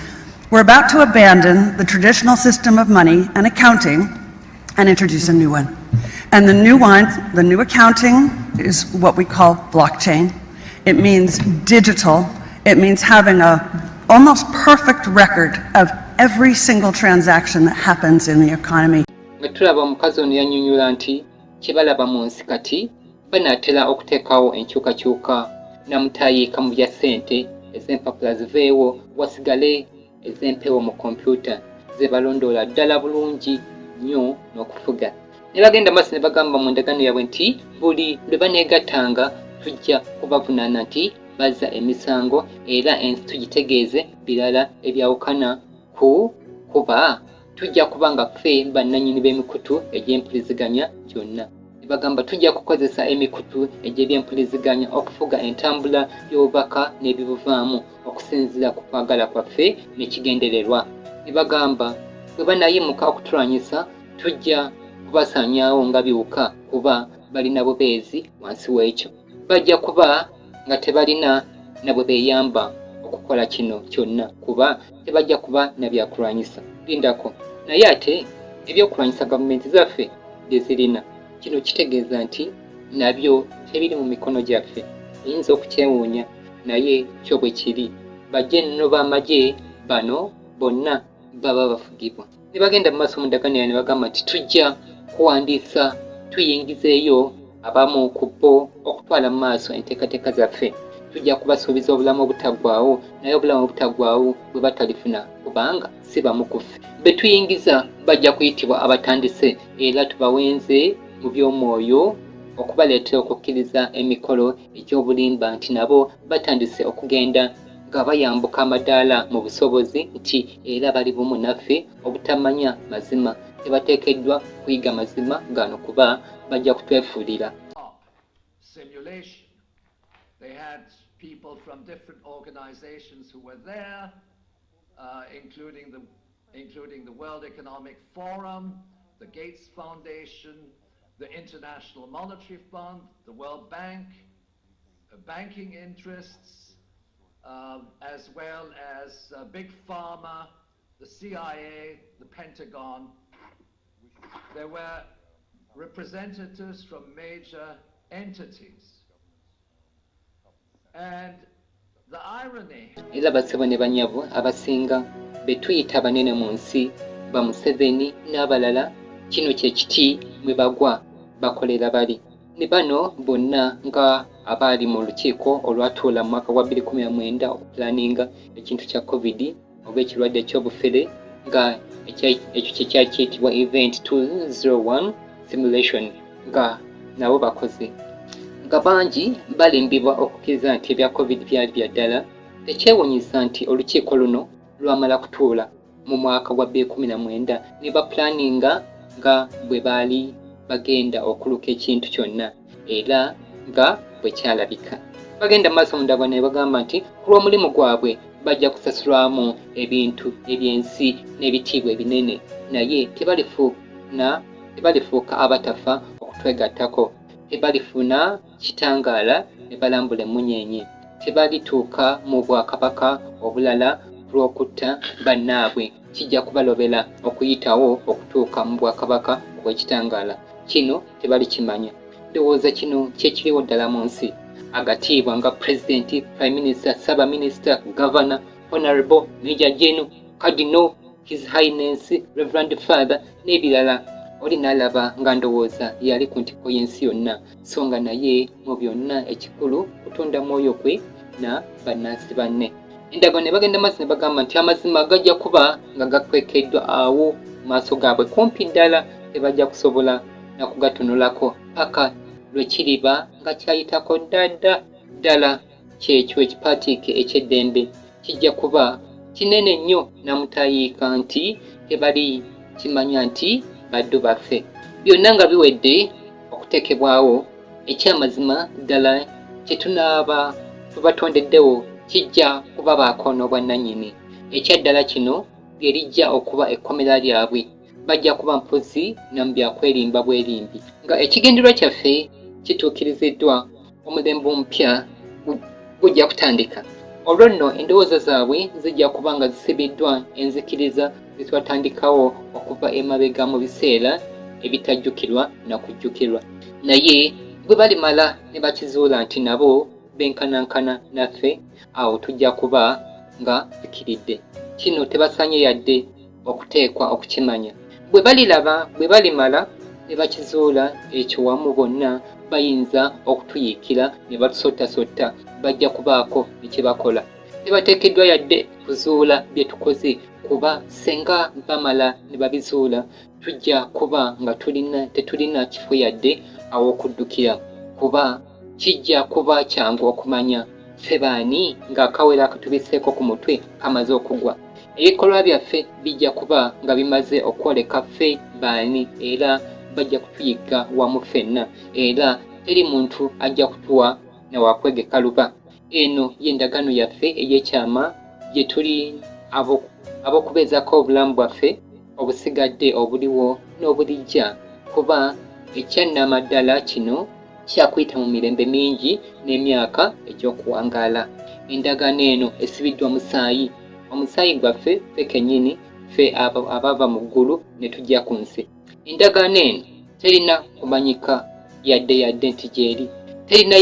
we're about to abandon the traditional system of money and accounting and introduce a new one. And the new accounting is what we call blockchain. It means digital. It means having a almost perfect record of every single transaction that happens in the economy. Tulaba omukazi ono yannyonnyola nti kyebalaba mu nsi kati banaatera okuteekawo enkyukakyuka namutayiika mu bya ssente ez'empapula ziveewo wasigale ez'empewo mu kompyuta ze balondoola ddala bulungi nnyo n'okufuga. Ne bagenda maaso ne bagamba mu ndagaano yaabwe nti buli lwe baneegattanga tujja kubavunaana nti bazza emisango era ensi tugitegeeze birala ebyawukana ku kuba tujja kuba nga ffe bannannyini b'emikutu egy'empuliziganya gyonna. Ne bagamba tujja kukozesa emikutu egy'ebyempuliziganya okufuga entambula y'obubaka n'ebibuvaamu okusinziira ku kwagala kwaffe n'ekigendererwa. Ne bagamba bwe banayimuka okutulwanyisa tujja kubasaanyaawo nga biwuka kuba balina bubeezi wansi w'ekyo. Bajja kuba nga tebalina na bwe beeyamba okukola kino kyonna kuba tebajja kuba na byakulwanyisa. Lindako naye ate ebyokulwanyisa gavumenti zaffe bye zirina kino kitegeeza nti nabyo tebiri mu mikono gyaffe. Oyinza okukyewuunya naye kyo bwe kiri. Bajjenno b'amagye bano bonna baba bafugibwa. Ne bagenda mu maaso mu ndagaano ne bagamba nti tujja kuwandiisa tuyingizeeyo abamu ku bo okutwala mu maaso enteekateeka zaffe. Tujja kubasuubiza obulamu obutaggwaawo naye obulamu obutaggwaawo bwe batalifuna kubanga si bamu ku ffe. Be tuyingiza bajja kuyitibwa abatandise era tubawenze mu by'omwoyo okubaleetera okukkiriza emikolo egy'obulimba nti nabo batandise okugenda nga bayambuka amadaala mu busobozi nti era bali bumu naffe obutamanya mazima. Tebateekeddwa kuyiga mazima gano kuba bajja kutwefuulira. Simulation. They had people from different organizations who were there, including the World Economic Forum, the Gates Foundation, the International Monetary Fund, the World Bank, banking interests, as well as Big Pharma, the CIA, the Pentagon. There were representatives from major entities. And the irony... Era basebo ne banyavu abasinga be tuyita banene mu nsi ba Museveni n'abalala kino kye kiti mwe bagwa bakolera bali. Ne bano bonna nga abaali mu lukiiko olwatuula mu mwaka wa 2019 okupulaninga ekintu kya COVID oba ekirwadde ky'obufere nga ekyo kye kyali kiyitibwa Event 201 Simulation nga nabo bakoze. Nga bangi balimbibwa okukkiriza nti ebya COVID byali bya ddala. Tekyewuunyisa nti olukiiko luno lwamala kutuula mu mwaka wa 2019 ne bapulaninga nga bwe baali bagenda okuluka ekintu kyonna era nga bwe kyalabika. Bagenda maaso mu ndagaano ne bagamba nti ku lw'omulimu gwabwe bajja kusasulwamu ebintu eby'ensi n'ebitiibwa ebinene naye tebalifuuka abatafa okutwegattako. Tebalifuna kitangaala ne balambula emmunyeenye. Tebalituuka mu bwakabaka obulala lw'okutta bannaabwe. Kijja kubalobera okuyitawo okutuuka mu bwakabaka obw'ekitangaala. Kino tebalikimanya. Ndowooza kino kyekiriwo ddala mu nsi. Agatiibwa nga President, Prime Minister, Ssaabaminisita, Governor, Honorable, Major General, Cardinal, His Highness, Reverend Father n'ebirala. Oli n'alaba nga ndowooza yali ku ntikko y'ensi yonna so nga naye mu byonna ekikulu kutonda mwoyo gwe na bannansi banne. Endagaano ne bagenda maaso ne bagamba nti amazima gajja kuba nga gakwekeddwa awo maaso gaabwe kumpi ddala tebajja kusobola na kugatunulako paka lwe kiriba nga kyayitako ddala kyekyo ekipaatiike eky'eddembe kijja kuba kinene nnyo namutayiika nti tebali kimanya nti baddu baffe. Byonna nga biwedde okuteekebwawo ekyamazima ddala kye tunaaba tubatondeddewo kijja kuba baakono bwannannyini. Ekyaddala kino bye lijja okuba ekkomera lyabwe. Bajja kuba mpozi na mu byakwerimba bwerimbi. Nga ekigendererwa kyaffe kituukiriziddwa omulembe omupya gujja kutandika. Olwo nno endowooza zaabwe zijja kuba nga zisibiddwa enzikiriza zitwatandikawo okuva emabega mu biseera ebitajjukirwa na kujjukirwa. Naye bwe balimala ne bakizuula nti nabo benkanankana naffe, awo tujja kuba nga zikiridde. Kino tebasaanye yadde okuteekwa okukimanya. Bwe baliraba, bwe balimala ne bakizuula ekyo wamu bonna bayinza okutuyiikira ne batusottasotta, bajja kubaako ne kye bakola. Tebateekeddwa yadde kuzuula bye tukoze, kuba senga bamala ne babizuula tujja kuba nga tetulina kifo yadde aw'okuddukira, kuba kijja kuba kyangu okumanya ffe baani ng'akawera akatubiseeko ku mutwe kamaze okugwa. Ebikolwa byaffe bijja kuba nga bimaze okwoleka ffe baani, era bajja kutuyiga wamu ffenna, era teri muntu ajja kutuwa nawakwegeka luba. Eno y'endagaano yaffe ey'ekyama gye tuli ab'okubeezako obulamu bwaffe obusigadde obuliwo n'obulijja, kuba ekyannama ddala kino kyakuyita mu mirembe mingi n'emyaka egy'okuwangaala. Endagaano eno esibiddwa musaayi, omusaayi gwaffe ffe kennyini, ffe abava mu ggulu ne tujja ku nsi. Endagaano eno terina kumanyika yadde nti gyeri, terina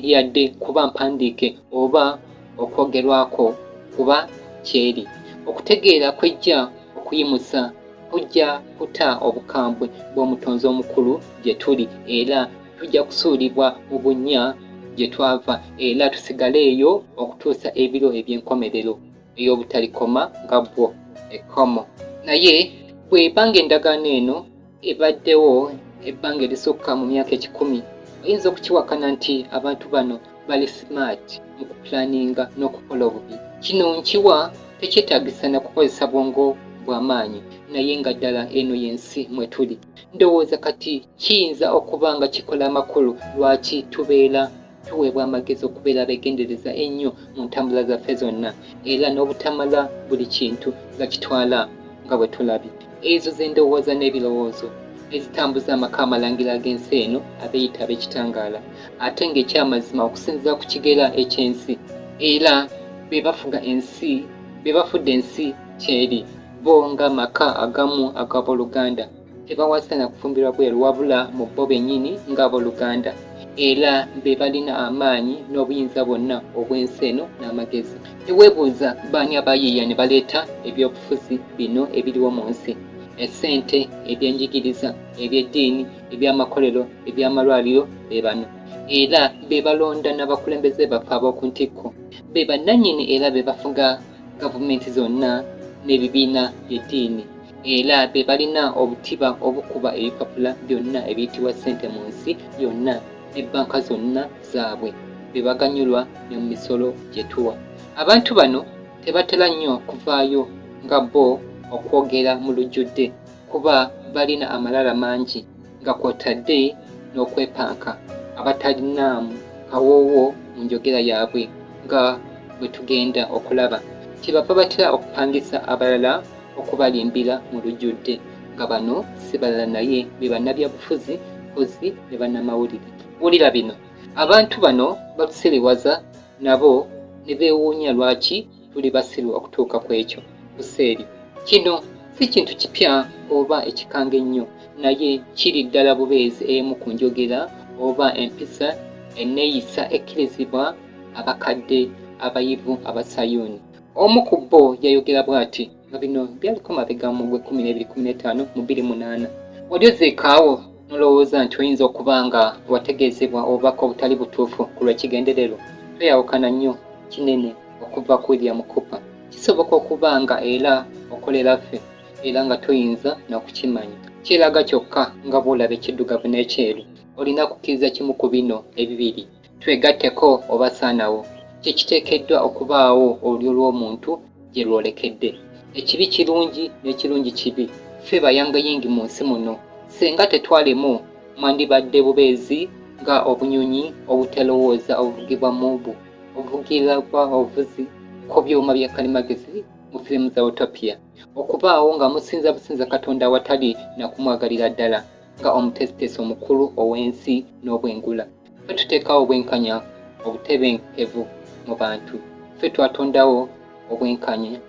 yadde kuba mpandiike oba okwogerwako, kuba kyeri. Okutegeera kwejja okuyimusa kujja kuta obukambwe bw'omutonzi omukulu gye tuli, era tujja kusuulibwa mu bunnya gye twava, era tusigale eyo okutuusa ebiro eby'enkomerero ey'obutalikoma nga bwo ekkomo. Naye bw'ebanga endagaano eno ebaddewo ebbanga erisukka mu myaka 10, oyinza okukiwakana nti abantu bano bali smart mu kupulaninga n'okukola obubi. Kino nkiwa tekyetaagisa na kukozesa bwongo bw'amaanyi, naye nga ddala eno y'ensi mwe tuli. Ndowooza kati kiyinza okuba nga kikola amakulu lwaki tubeera tuweebwa amagezi okubeera abeegendereza ennyo mu ntambula zaffe zonna, era n'obutamala buli kintu nga kitwala nga bwe tulabye. Ezo z'endowooza n'ebirowoozo ezitambuza amaka amalangira ag'ensi eno abeeyita ab'ekitangaala, ate ng'ekyamazima okusinziira ku kigera eky'ensi, era be bafudde ensi kyeri, bo ng'amaka agamu ag'abooluganda tebawasa na kufumbirwa bweru wabula mu bo bennyini ng'abooluganda, era be balina amaanyi n'obuyinza bwonna obw'ensi eno n'amagezi. Teweebuuza baani abayiiya ne baleeta ebyobufuzi bino ebiriwo mu nsi: essente, ebyenjigiriza, ebyeddiini, ebyamakolero, ebyamalwaliro, be bano. Era be balonda n'abakulembeze baffe ab'oku ntikko, be bannannyini era be bafuga gavumenti zonna n'ebibiina by'eddiini, era be balina obutiba obukuba ebipapula byonna ebiyitibwa ssente mu nsi yonna ne banka zonna zaabwe, be baganyulwa ne mu misolo gye tuwa. Abantu bano tebatera nnyo kuvaayo nga bo okwogera mu lujjudde, kuba balina amalala mangi nga kw'otadde n'okwepanka abatalinaamu kawoowo mu njogera yaabwe nga bwe tugenda okulaba. Kyebava batera okupangisa abalala okubalimbira mu lujjudde, nga bano si balala naye be bannabyabufuzi mpozi ne bannamawulire. Wulira bino, abantu bano batuserewaza nabo ne beewuunya lwaki tuli basiru okutuuka ku ekyo buseeri. Kino si kintu kipya oba ekikanga ennyo, naye kiri ddala bubeezi emu ku njogera oba empisa enneeyisa ekkirizibwa abakadde abayivu aba Sayuuni. Omu ku bo yayogera bw'ati, nga bino byaliko mabega mu 12-15 mu 28. Wali ozeekaawo nolowooza nti oyinza okuba nga wategeezebwa obubaka obutali butuufu ku lw'ekigendererwa? Tweyawukana nnyo kinene okuva ku William Cooper. Kisoboka okuba nga era okolera ffe, era nga toyinza n'okukimanya. Kyeraga kyokka nga bw'olaba ekiddugavu n'ekyeru. Olina kukkiriza kimu ku bino ebibiri: twegatteko oba saanawo. Kye kiteekeddwa okubaawo olulyo lw'omuntu gye lwolekedde. Ekibi kirungi n'ekirungi kibi. Ffe bayangayingi mu nsi muno. Senga tetwalemu mwandibadde bubeezi nga obunyonyi obutalowooza obuvugibwa mubu, obuvugirwa obuvuzi ku byuma bya kalimagezi mu firimu za Utopia. Okubaawo nga musinza businza Katonda awatali na kumwagalira ddala. nga omutesitesi omukulu ow'ensi n'obwengula. Ffe tuteekawo obwenkanya obutebenkevu mu bantu. Ffe twatondawo obwenkanyi.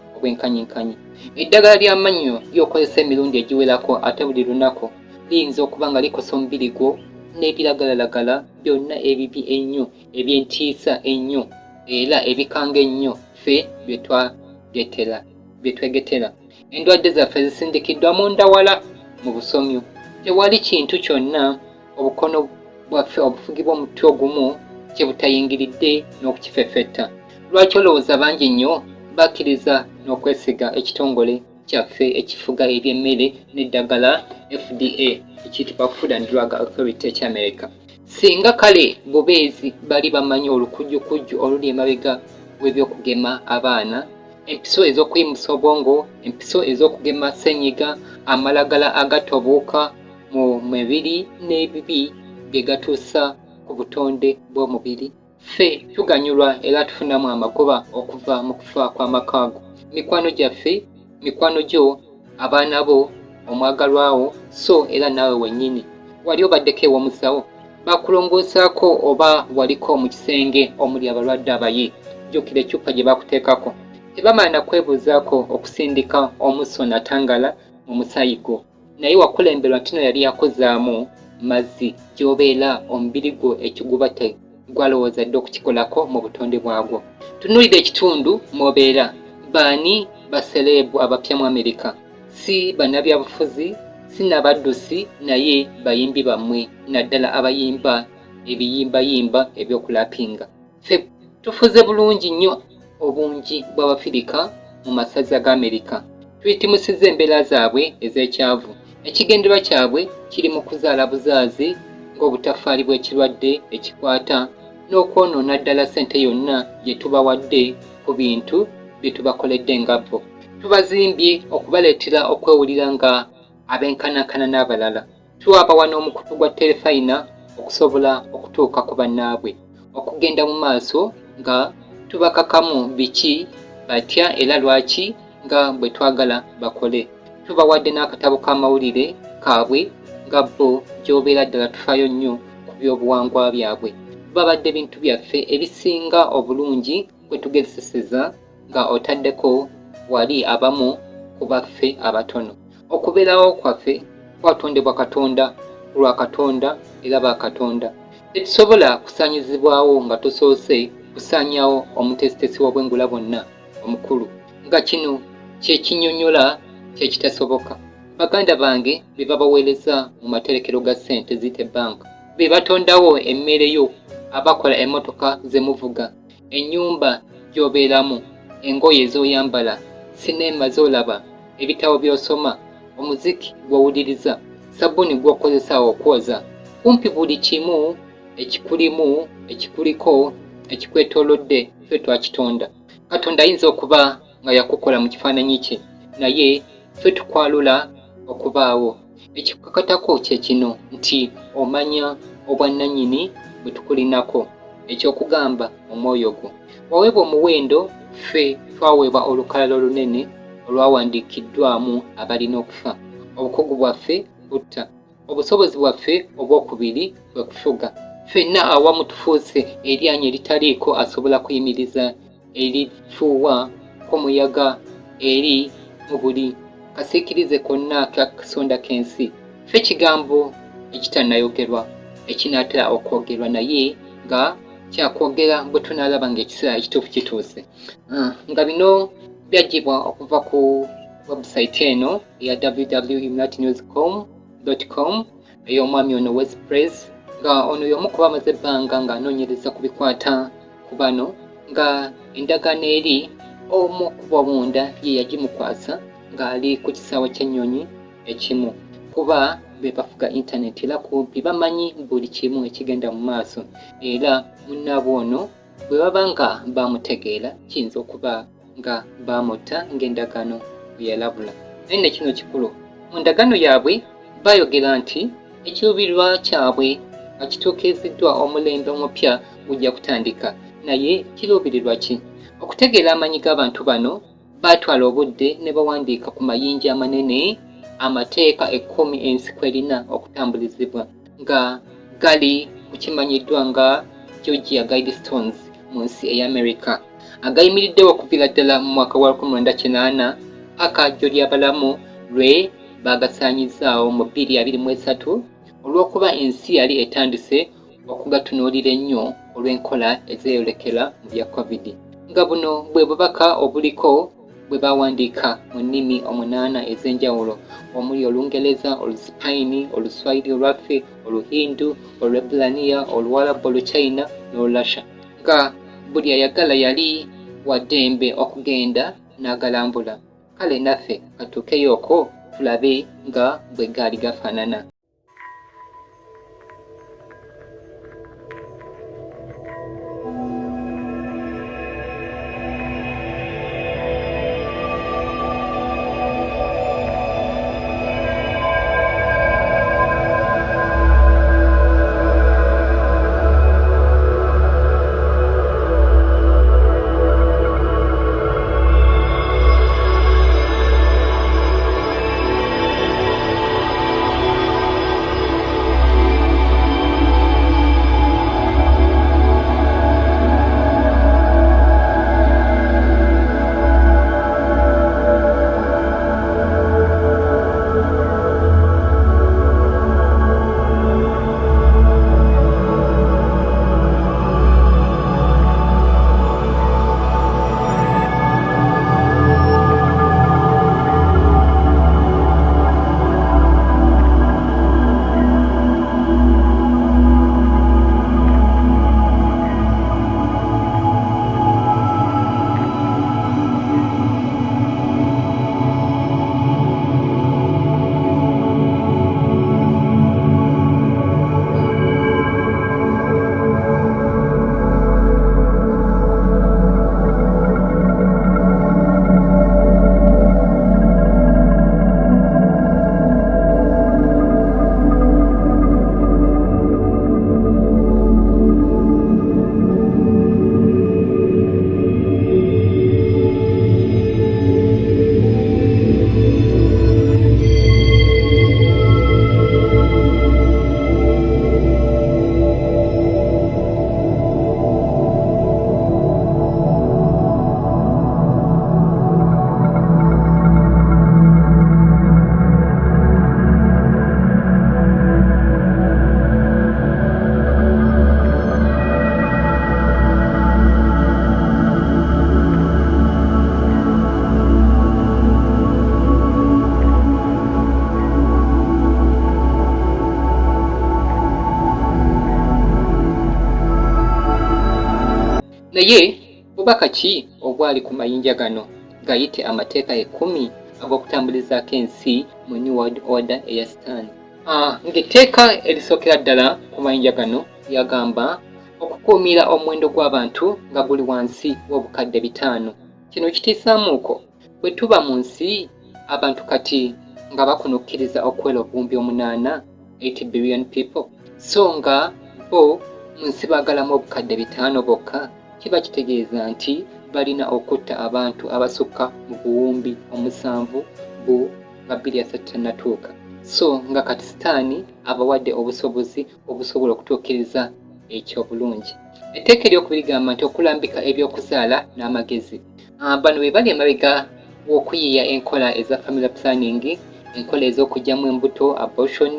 Eddagala ly'amannyo ly'okozesa emirundi egiwerako ate buli lunaku liyinza okuba nga likosa omubiri gwo n'ebiragalalagala byonna ebibi ennyo ebyentiisa ennyo era ebikanga ennyo ffe bye twegetera. Endwadde zaffe zisindikiddwa mundawala mu busomyo. Tewali kintu kyonna obukono bwaffe obufugi bw'omuti ogumu kye butayingiridde n'okukifeffetta. Lwaki olowooza bangi nnyo bakkiriza n'okwesiga ekitongole kyaffe ekifuga eby'emmere n'eddagala FDA ekiyitibwa Food and Drug Authority eky'America? Singa kale bubeezi bali bamanyi olukujjukujju oluli emabega w'ebyokugema abaana, empiso ez'okuyimusa obwongo, empiso ez'okugema ssenyiga, amalagala agatobuuka mu mubiri n'ebibi bye gatuusa ku butonde bw'omubiri. Ffe tuganyulwa era tufunamu amagoba okuva mu kufa kw'amakaago. Mikwano gyaffe, mikwano gyo, abaana bo, omwagalwawo, so era naawe wennyini. Wali obaddeko ew'omusawo bakulongoosaako oba waliko mu kisenge omuli abalwadde abayi, jjukira eccupa gye bakuteekako. Tebamala na kwebuuzaako okusindika omuso natangala mu musaayi gwo, naye wakulemberwa nti no yali yakozaamu mazzi gy'obeera omubiri gwo ekiguba gwalowooza dde okukikolako mu butonde bwagwo. Tunuulira ekitundu mw'obeera. Baani basereebu abapya mu Amerika? Si bannabyabufuzi, si nabaddusi, naye bayimbi bammwe, naddala abayimba ebiyimbayimba ebyokulapinga. Ffe tufuze bulungi nnyo obungi bw'Abafirika mu masaza ga Amerika. Tuyitimusizza embeera zaabwe ez'ekyavu. Ekigendererwa kyabwe kiri mu kuzaala buzaazi ng'obutafaali bw'ekirwadde ekikwata n'okwonoona ddala ssente yonna gye tubawadde ku bintu bye tubakoledde nga bo. Tubazimbye okubaleetera okwewulira nga abenkanankana n'abalala. Tuwabawa n'omukutu gwa terefayina okusobola okutuuka ku bannaabwe, okugenda mu maaso nga tubakakamu biki batya era lwaki nga bwe twagala bakole. Tubawadde n'akatabo k'amawulire kaabwe nga bo gy'obeera ddala tufaayo nnyo ku byobuwangwa byabwe. Babadde bintu byaffe ebisinga obulungi kwe tugezeseza nga otaddeko wali abamu ku baffe abatono. Okubeerawo kwaffe kwatondebwa Katonda, lwa Katonda era ba Katonda. Tetusobola kusaanyizibwawo nga tusoose kusaanyawo omutesitesi w'obwengula bonna omukulu, nga kino kye kinnyonnyola kye kitasoboka. Baganda bange be babaweereza mu materekero ga ssente ziyite banka, be batondawo emmere yo, abakola emmotoka ze muvuga, ennyumba gy'obeeramu, engoye z'oyambala, sineema z'olaba, ebitabo by'osoma, omuziki gw'owuliriza, sabbuuni gw'okozesa okwoza, kumpi buli kimu ekikulimu, ekikuliko, ekikwetoolodde ffe twakitonda. Katonda ayinza okuba nga yakukola mu kifaananyi kye, naye ffe tukwalula okubaawo. Ekikakatako kye kino nti omanya obwannannyini bwe tukulinako, ekyokugamba omwoyo gwo. Waweebwa omuwendo, ffe twaweebwa olukalala olunene olwawandiikiddwamu abalina okufa. Obukugu bwaffe butta, obusobozi bwaffe obwokubiri bwe kufuga. Ffenna awamu tufuuse eryanyi eritaliiko asobola kuyimiriza erifuuwa k'omuyaga eri mu buli kasiikirize konna kasonda k'ensi. Ffe kigambo ekitannayogerwa ekinaatera okwogerwa naye nga kyakwogera bwe tunaalaba ng'ekiseera ekituufu kituuse. Nga bino byaggyibwa okuva ku website eno eya www.imnatnews.com ey'omwami ono West Press, nga ono y'omu kuba amaze ebbanga ng'anoonyereza ku bikwata ku bano, nga endagaano eri omu ku bawunda ye yagimukwasa ng'ali ku kisaawe ky'ennyonyi ekimu, kuba be bafuga intaneti era kumpi bamanyi buli kimu ekigenda mu maaso, era munnaabwe ono bwe baba nga bamutegeera kiyinza okuba nga baamutta ng'endagaano bwe yalabula. Naye ne kino kikulu, mu ndagaano yaabwe baayogera nti ekiruubirirwa kyabwe nga kituukiriziddwa omulembe omupya gujja kutandika. Naye kiruubirirwa ki? Okutegeera amanyi g'abantu bano, baatwala obudde ne bawandiika ku mayinja amanene amateeka 10 ensi kw'erina okutambulizibwa nga gali kukimanyiddwa nga Georgia Guidestones mu nsi ey'America agayimiriddewo okuviira ddala mu mwaka wa 1998 paka gy'olyabalamu lwe bagasaanyizaawo mu 2023 olw'okuba ensi yali etandise okugatunuulira ennyo olw'enkola ezeeyolekera mu bya covid nga buno bwe bubaka obuliko bwe bawandiika mu nnimi 8 ez'enjawulo omuli Olungereza, Oluspaini, Oluswahili, Olwaffe, Oluhindu, Olwebbulaniya, Oluwarabu, Oluchina n'Olusha nga buli ayagala yali wa ddembe okugenda n'agalambula. Kale naffe katuukeyooko tulabe nga bwe gaali gafaanana. Naye bubaka ki obwali ku mayinja gano gayite amateeka 10 ag'okutambulizaako ensi mu New World Order eya Sitaani? Ng'etteeka erisookera ddala ku mayinja gano yagamba okukuumira omuwendo gw'abantu nga guli wansi w'obukadde 5. Kino kitiisaamuuko bwe tuba mu nsi abantu kati nga bakunukkiriza okuwera obuwumbi 8 billion people, so nga bo mu nsi baagalamu obukadde 5 bokka, kiba kitegeeza nti balina okutta abantu abasukka mu buwumbi 7 bu nga 2 tannatuuka. So nga kati Sitaani abawadde obusobozi obusobola okutuukiriza ekyo bulungi. Etteeka eryokubiri ligamba nti okulambika ebyokuzaala n'amagezi. Bano be bali emabega w'okuyiiya enkola eza family planning, enkola ez'okugyamu embuto, abortion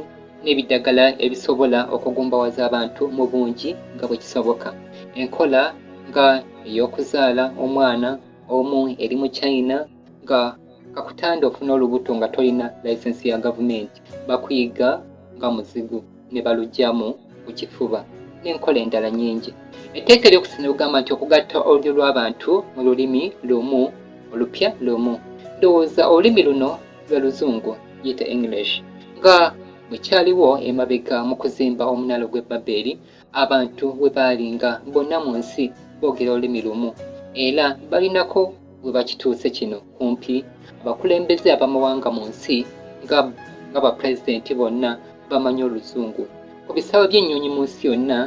n'ebiddagala ebisobola okugumbawaza abantu mu bungi nga bwe kisoboka. Enkola nga ey'okuzaala omwana omu eri mu China nga kakutanda ofuna olubuto nga tolina layisensi ya gavumenti, bakuyiga nga muzigu ne balugyamu ku kifuba n'enkola endala nnyingi. Etteeka eryokusina ligamba nti okugatta olulyo lw'abantu mu lulimi lumu olupya lumu. Ndowooza olulimi luno lwe Luzungu, yita English, nga bwe kyaliwo emabega mu kuzimba omunaala gw'e Babeli, abantu bwe baali nga bonna mu nsi boogera olulimi lumu, era balinako bwe bakituuse kino kumpi abakulembeze ab'amawanga mu nsi nga bapulezidenti bonna bamanyi Oluzungu. Ku bisaawe by'ennyonyi mu nsi yonna,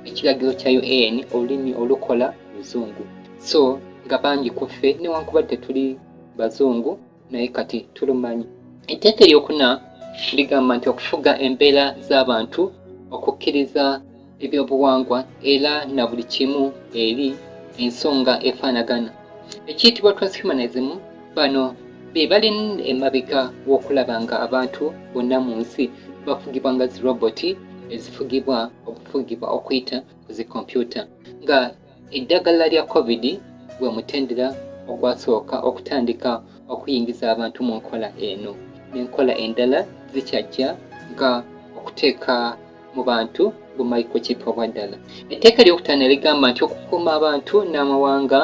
ekiragiro kya UN olulimi olukola Luzungu. So nga bangi ku ffe newankubadde tuli bazungu naye kati tulumanyi. Etteeka eryokuna ligamba nti okufuga embeera z'abantu, okukkiriza ebyobuwangwa era na buli kimu eri ensonga efaanagana. Ekiyitibwa transhumanism bano be bali emabega w'okulaba nga abantu bonna mu nsi bafugibwa nga ziroboti ezifugibwa okufugibwa okuyita ku zikompyuta, nga eddagala lya covid bwe mutendera ogwasooka okutandika okuyingiza abantu mu nkola eno, n'enkola endala zikyajja nga okuteeka mu bantu bu microchip obwaddala. Etteeka ly'okutaano ligamba nti okukuuma abantu n'amawanga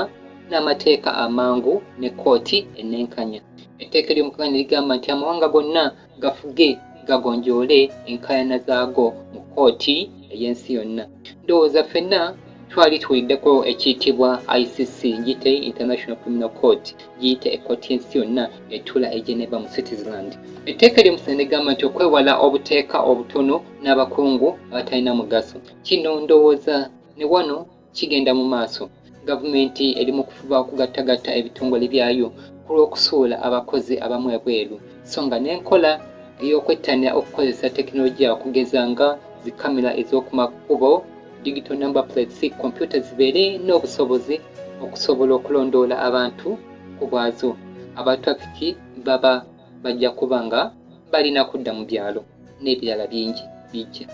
n'amateeka amangu ne kkooti ennenkanya. Etteeka ly'omukaaga ligamba nti amawanga gonna gafuge gagonjoole enkaayana zaago mu kkooti ey'ensi yonna. Ndowooza ffenna twali tuwuliddeko ekiyitibwa ICC, giyite International Criminal Court, giyite ekkooti y'ensi yonna etuula e Geneva mu Switzerland. Etteeka ly'omusango ligamba nti okwewala obuteeka obutono n'abakungu abatalina mugaso. Kino ndowooza ne wano kigenda mu maaso. Gavumenti eri mu kufuba okugattagatta ebitongole byayo ku lw'okusuula abakozi abamu ebweru, so nga n'enkola ey'okwettanira okukozesa tekinologiya okugeza nga zikamera ez'oku makubo, digital number plates, kompyuta zibeere n'obusobozi okusobola okulondoola abantu ku bwazo. Abatrafiki baba bajja kuba nga balina kudda mu byalo n'ebirala bingi bijja.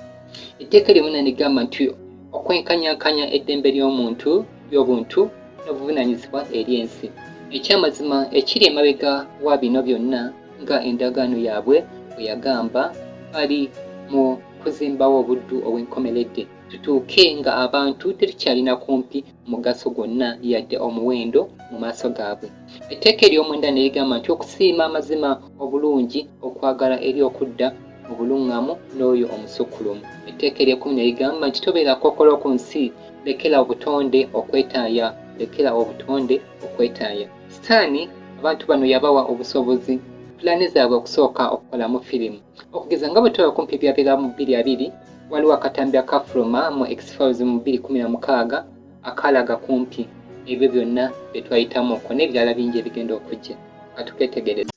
Etteeka ly'omunaana ligamba nti okwenkanyankanya eddembe ly'omuntu by'obuntu n'obuvunaanyizibwa eri ensi. Ekyamazima ekiri emabega wa bino byonna nga endagaano yaabwe bwe yagamba bali mu kuzimbawo obuddu obw'enkomeredde, tutuuke nga abantu tetukyalina kumpi mugaso gwonna yadde omuwendo mu maaso gaabwe. Etteeka ery'omwenda ne ligamba nti okusiima amazima obulungi, okwagala eri okudda mu buluŋŋamu n'oyo omusukkulumu. Etteeka ery'ekkumi ne ligamba nti tobeera kookolo ku nsi, lekera obutonde okwetaaya, lekera obutonde okwetaaya. Sitaani abantu bano yabawa obusobozi pulaani zaabwe okusooka okukolamu firimu, okugeza nga bwe tulaba kumpi byabeera mu 2020, waliwo akatambi akafuluma mu X-Files mu 2016 akalaga kumpi ebyo byonna bye twayitamuuko n'ebirala bingi ebigenda okujja. Katuketegereza.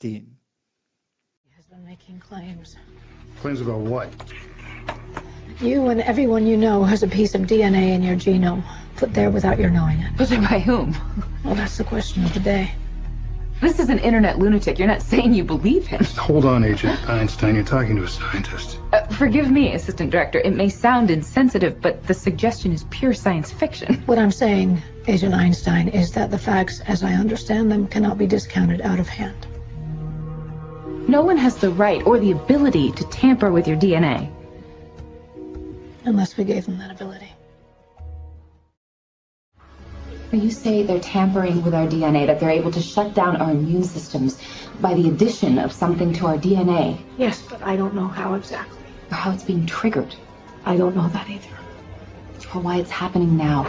Claims about what? You and everyone you know has a piece of DNA in your genome, put there without your knowing it. But by whom? Well, that's the question of the day. This is an internet lunatic. You're not saying you believe him. Just hold on, Agent Einstein. You're talking to a scientist. Forgive me, Assistant Director. It may sound insensitive, but the suggestion is pure science fiction. What I'm saying, Agent Einstein, is that the facts, as I understand them, cannot be discounted out of hand. No one has the right or the ability to tamper with your DNA. Unless we gave them that ability. You say they're tampering with our DNA, that they're able to shut down our immune systems by the addition of something to our DNA. Yes, but I don't know how exactly. Or how it's being triggered. I don't know that either. Or why it's happening now.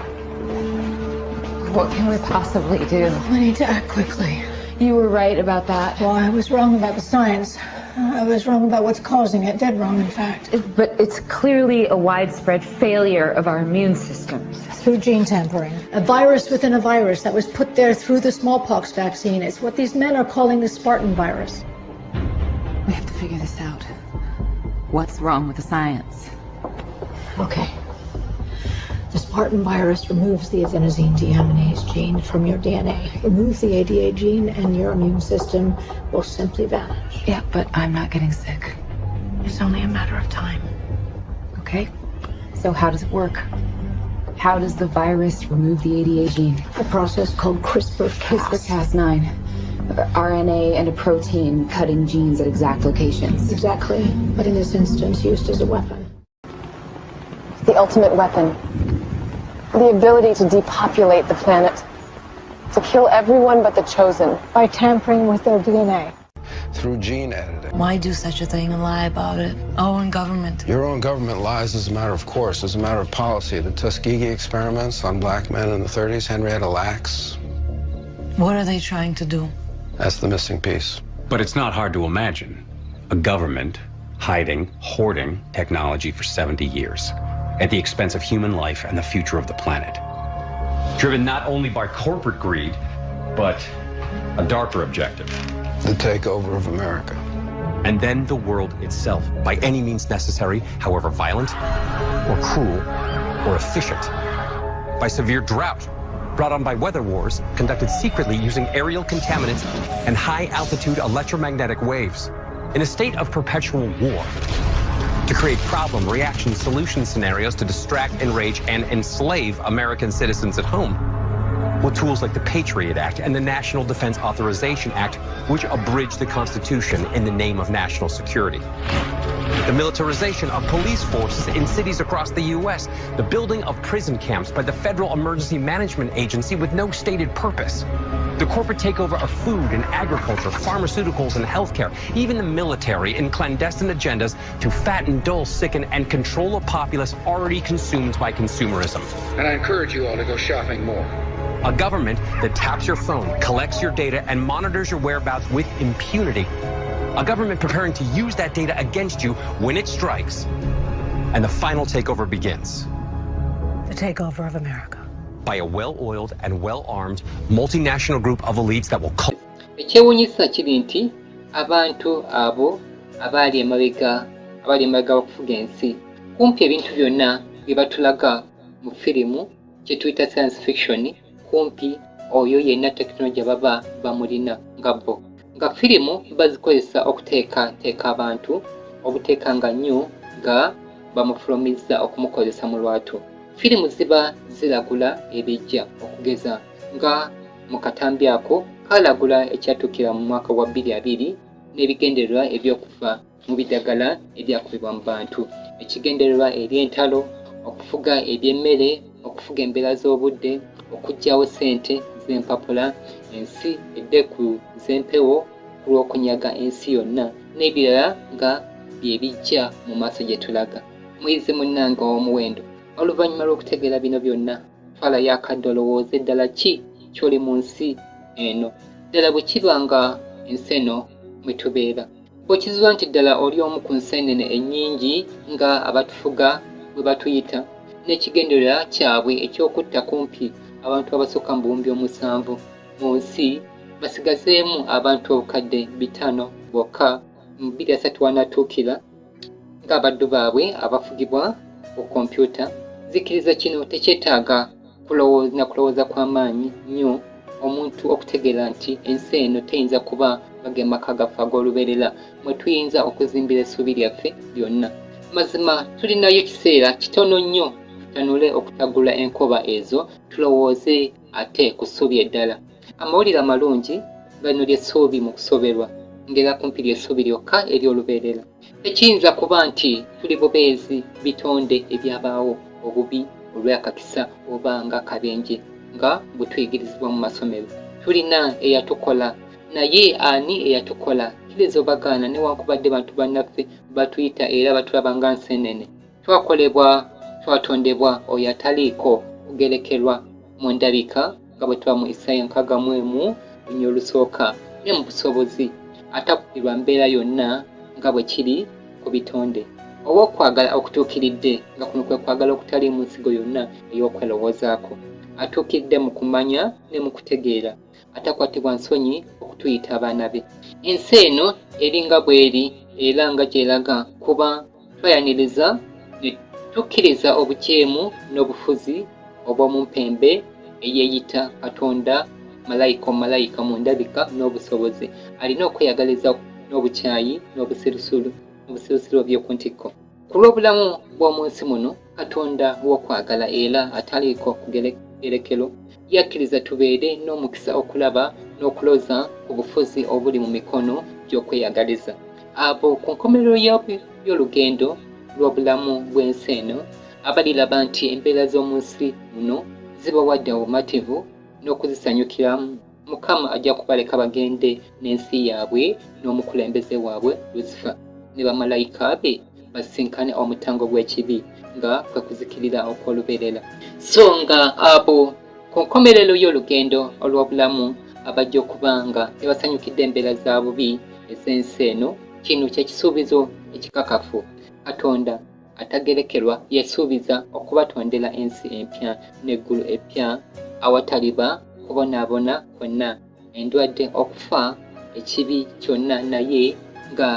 What can we possibly do? We need to act quickly. You were right about that. Well, I was wrong about the science. I was wrong about what's causing it. Dead wrong, in fact. But it's clearly a widespread failure of our immune systems. Through gene tampering. A virus within a virus that was put there through the smallpox vaccine. It's what these men are calling the Spartan virus. We have to figure this out. What's wrong with the science? Okay. The Spartan virus removes the adenosine deaminase gene from your DNA. Remove the ADA gene and your immune system will simply vanish. Yeah, but I'm not getting sick. It's only a matter of time. Okay. So how does it work? How does the virus remove the ADA gene? A process called CRISPR-Cas. CRISPR-Cas9. RNA and a protein cutting genes at exact locations. Exactly. But in this instance, used as a weapon. The ultimate weapon. The ability to depopulate the planet. To kill everyone but the chosen. By tampering with their DNA. Through gene editing. Why do such a thing and lie about it? Our own government. Your own government lies as a matter of course, as a matter of policy. The Tuskegee experiments on black men in the 30s, Henrietta Lacks. What are they trying to do? That's the missing piece. But it's not hard to imagine a government hiding, hoarding technology for 70 years at the expense of human life and the future of the planet. Driven not only by corporate greed, but a darker objective. The takeover of America. and then the world itself, by any means necessary, however violent, or cruel, or efficient. By severe drought, brought on by weather wars, conducted secretly using aerial contaminants and high-altitude electromagnetic waves. In a state of perpetual war, to create problem, reaction, solution scenarios to distract, enrage, and enslave American citizens at home. With tools like the Patriot Act and the National Defense Authorization Act, which abridge the Constitution in the name of national security. The militarization of police forces in cities across the U.S., the building of prison camps by the Federal Emergency Management Agency with no stated purpose, the corporate takeover of food and agriculture, pharmaceuticals and healthcare, even the military in clandestine agendas to fatten, dull, sicken, and control a populace already consumed by consumerism. And I encourage you all to go shopping more. A government that taps your phone, collects your data, and monitors your whereabouts with impunity. A government preparing to use that data against you when it strikes. And the final takeover begins. The takeover of America. By a well-oiled and well-armed multinational group of elites that will call. Ekyewuunyisa kiri nti abantu abo abali emabega okufuga ensi kumpi ebintu byonna bye batulaga mu firimu kye tuyita science fiction kumpi oyo yenna tekinologiya baba bamulina nga bo nga firimu bazikozesa okuteeka abantu obuteeka nnyo nga bamufulumiza okumukozesa mu lwatu. Firimu ziba ziragula ebijja okugeza nga mu katambi ako kalagula ekyatuukira mu mwaka wa 2020 n'ebigendererwa ebyokuva mu bidagala ebyakubibwa mu bantu, ekigendererwa ery'entalo, okufuga eby'emmere, okufuga embeera z'obudde, okuggyawo ssente z'empapula, ensi eddeku z'empewo ku lw'okunyaga ensi yonna n'ebirala nga bye bijja mu maaso gye tulaga. Muyizi munnange ow'omuwendo, oluvannyuma lw'okutegeera bino byonna, twalayo akadde olowooze ddala ki ky'oli mu nsi eno, ddala bwe kiba nga ensi eno mwe tubeera. Bw'okizuula nti ddala oli omu ku nseenene ennyingi nga abatufuga bwe batuyita, n'ekigendererwa kyabwe eky'okutta kumpi abantu abasukka mu 7,000 mu nsi, basigazeemu abantu obukadde 5 bwokka mu 2030 wanatuukira ng'abaddu baabwe abafugibwa ku kompyuta. Zikiriza kino tekyetaaga kulowooza kw'amaanyi nnyo omuntu okutegeera nti ensi eno teyinza kuba bagemaka gaffe ag'olubeerera mwe tuyinza okuzimbira essuubi lyaffe lyonna. Mazima tulinayo kiseera kitono nnyo tutanule okutagula enkoba ezo, tulowooze ate ku ssuubi eddala. Amawulire amalungi gano ly'essuubi mu kusoberwa, ngera kumpi ly'essuubi lyokka ery'olubeerera. Ekiyinza kuba nti tuli bubeezi bitonde ebyabaawo obubi olw'akakisa oba nga akabenje nga bwe tuyigirizibwa mu masomero. Tulina eyatukola, naye ani eyatukola? Kiriza obagaana newankubadde bantu bannaffe batuyita era batulaba nga nseenene. Twakolebwa, twatondebwa oyo ataliiko kugerekerwa mu ndabika nga bwe tuba mu Isaaya 61 lunya olusooka, ne mu busobozi atakubirwa mbeera yonna nga bwe kiri ku bitonde. Oba okwagala okutuukiridde nga kuno kwe kwagala okutali mu nsigo yonna ey'okwelowoozaako, atuukiridde mu kumanya ne mu kutegeera, atakwatibwa nsonyi okutuyita abaana be. Ensi eno eringa bw'eri era nga gy'eraga kuba twayaniriza ne tukkiriza obujeemu n'obufuzi obw'omu mpembe eyeeyita Katonda malayika mu ndabika n'obusobozi. Alina okweyagaliza n'obukyayi n'obusirusiru by'oku ntikko. Ku lw'obulamu bw'omu nsi muno, Katonda w'okwagala era ataliiko kugerekero yakkiriza tubeere n'omukisa okulaba n'okuloza ku bufuzi obuli mu mikono gy'okweyagaliza. Abo ku nkomerero y'olugendo lw'obulamu bw'ensi eno abaliraba nti embeera z'omu nsi muno zibawadde obumativu n'okuzisanyukiramu, Mukama ajja kubaleka bagende n'ensi yaabwe n'omukulembeze waabwe Lucifer ne bamalayika be basinkane omutango gw'ekibi nga kwe kuzikirira okw'olubeerera. So nga abo ku nkomerero y'olugendo olw'obulamu abajja okuba nga tebasanyukidde embeera za bubi ez'ensi eno, kino kyekisuubizo ekikakafu. Katonda atagerekerwa yasuubiza okubatondera ensi empya n'eggulu eppya awataliba kubonaabona kwonna, endwadde, okufa, ekibi kyonna, naye nga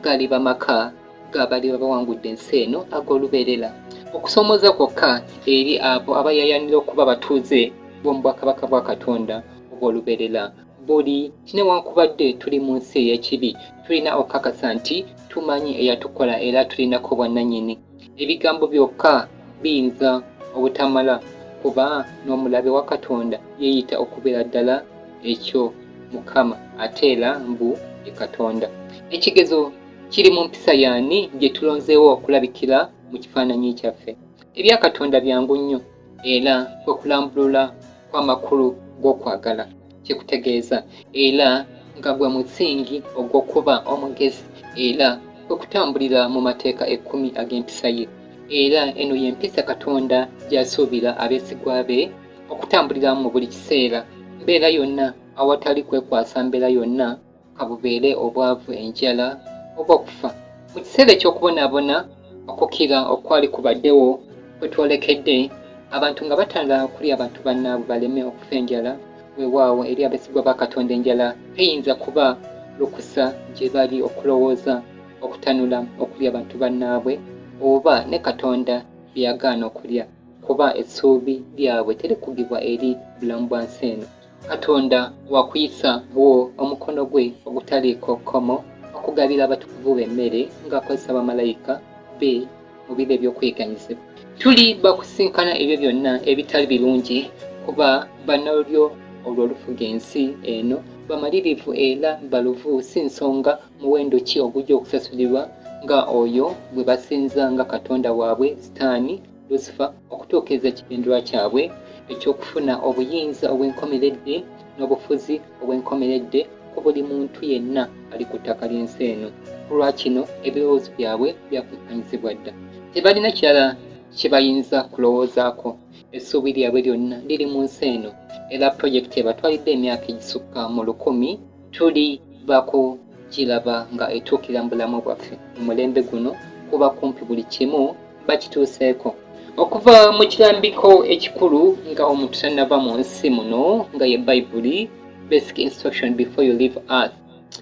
galiba maka gabaliba bawangudde ensi eno ag'olubeerera. Okusoomooza kwokka eri abo abayayanira okuba batuuze b'omubwakabaka bwa Katonda obw'olubeerera. Buli newankubadde tuli mu nsi ey'ekibi, tulina okukakasa nti tumanyi eyatukola era tulinako bwannannyini. Ebigambo byokka biyinza obutamala kuba n'omulabe wa Katonda yeeyita okubeera ddala ekyo Mukama ate era mbu ye Katonda. Ekigezo kiri mu mpisa yaani gye tulonzeewo okulabikira mu kifaananyi kyaffe. Ebya Katonda byangu nnyo era kwe kulambulula kw'amakulu g'okwagala, kyekutegeeza era nga gwe musingi ogw'okuba omugezi era kwe kutambulira mu mateeka 10 ag'empisa ye. Era eno y'empisa Katonda gy'asuubira abeesigwa be okutambuliramu mu buli kiseera. Mbeera yonna awatali kwekwasa mbeera yonna kabubeere obwavu, enjala oba okufa. Mu kiseera eky'okubonaabona okukira okwali kubaddewo kwe twolekedde, abantu nga batandika okulya abantu bannaabwe baleme okufa enjala. Weewaawo eri abeesigwa ba Katonda enjala teyinza kuba lukusa gye bali okulowooza okutanula okulya abantu bannaabwe oba ne Katonda byagaana okulya, kuba essuubi lyabwe terikugibwa eri bulamu bwa nsi eno. Katonda wakuyisa wo omukono gwe ogutaliiko kkomo okugabira abatukuvu b'emmere ng'akozesa bamalayika be mu biro eby'okweganyizibwa. Tuli bakusinkana ebyo byonna ebitali birungi kuba bannalyo olw'olufuga ensi eno bamalirivu era baluvu, si nsonga muwendo ki ogujja okusasulirwa nga oyo bwe basinza nga Katonda waabwe Sitaani Lucifer okutuukiriza ekibindirwa kyabwe eky'okufuna obuyinza obw'enkomeredde n'obufuzi obw'enkomeredde ku buli muntu yenna ali ku ttaka ly'ensi eno. Ku lwakino ebirowoozo byabwe byakunkanyizibwa dda, tebalina kirala kye bayinza kulowoozaako. Essuubi lyabwe lyonna liri mu nsi eno era pulojekiti ebatwalidde emyaka egisukka mu 1000 tuli bakugiraba nga etuukira mu bulamu bwaffe. Mu mulembe guno kuba kumpi buli kimu bakituuseeko. Okuva mu kirambiko ekikulu nga omuntu tannava mu nsi muno nga ye Bayibuli, Basic Instruction Before You Leave Earth.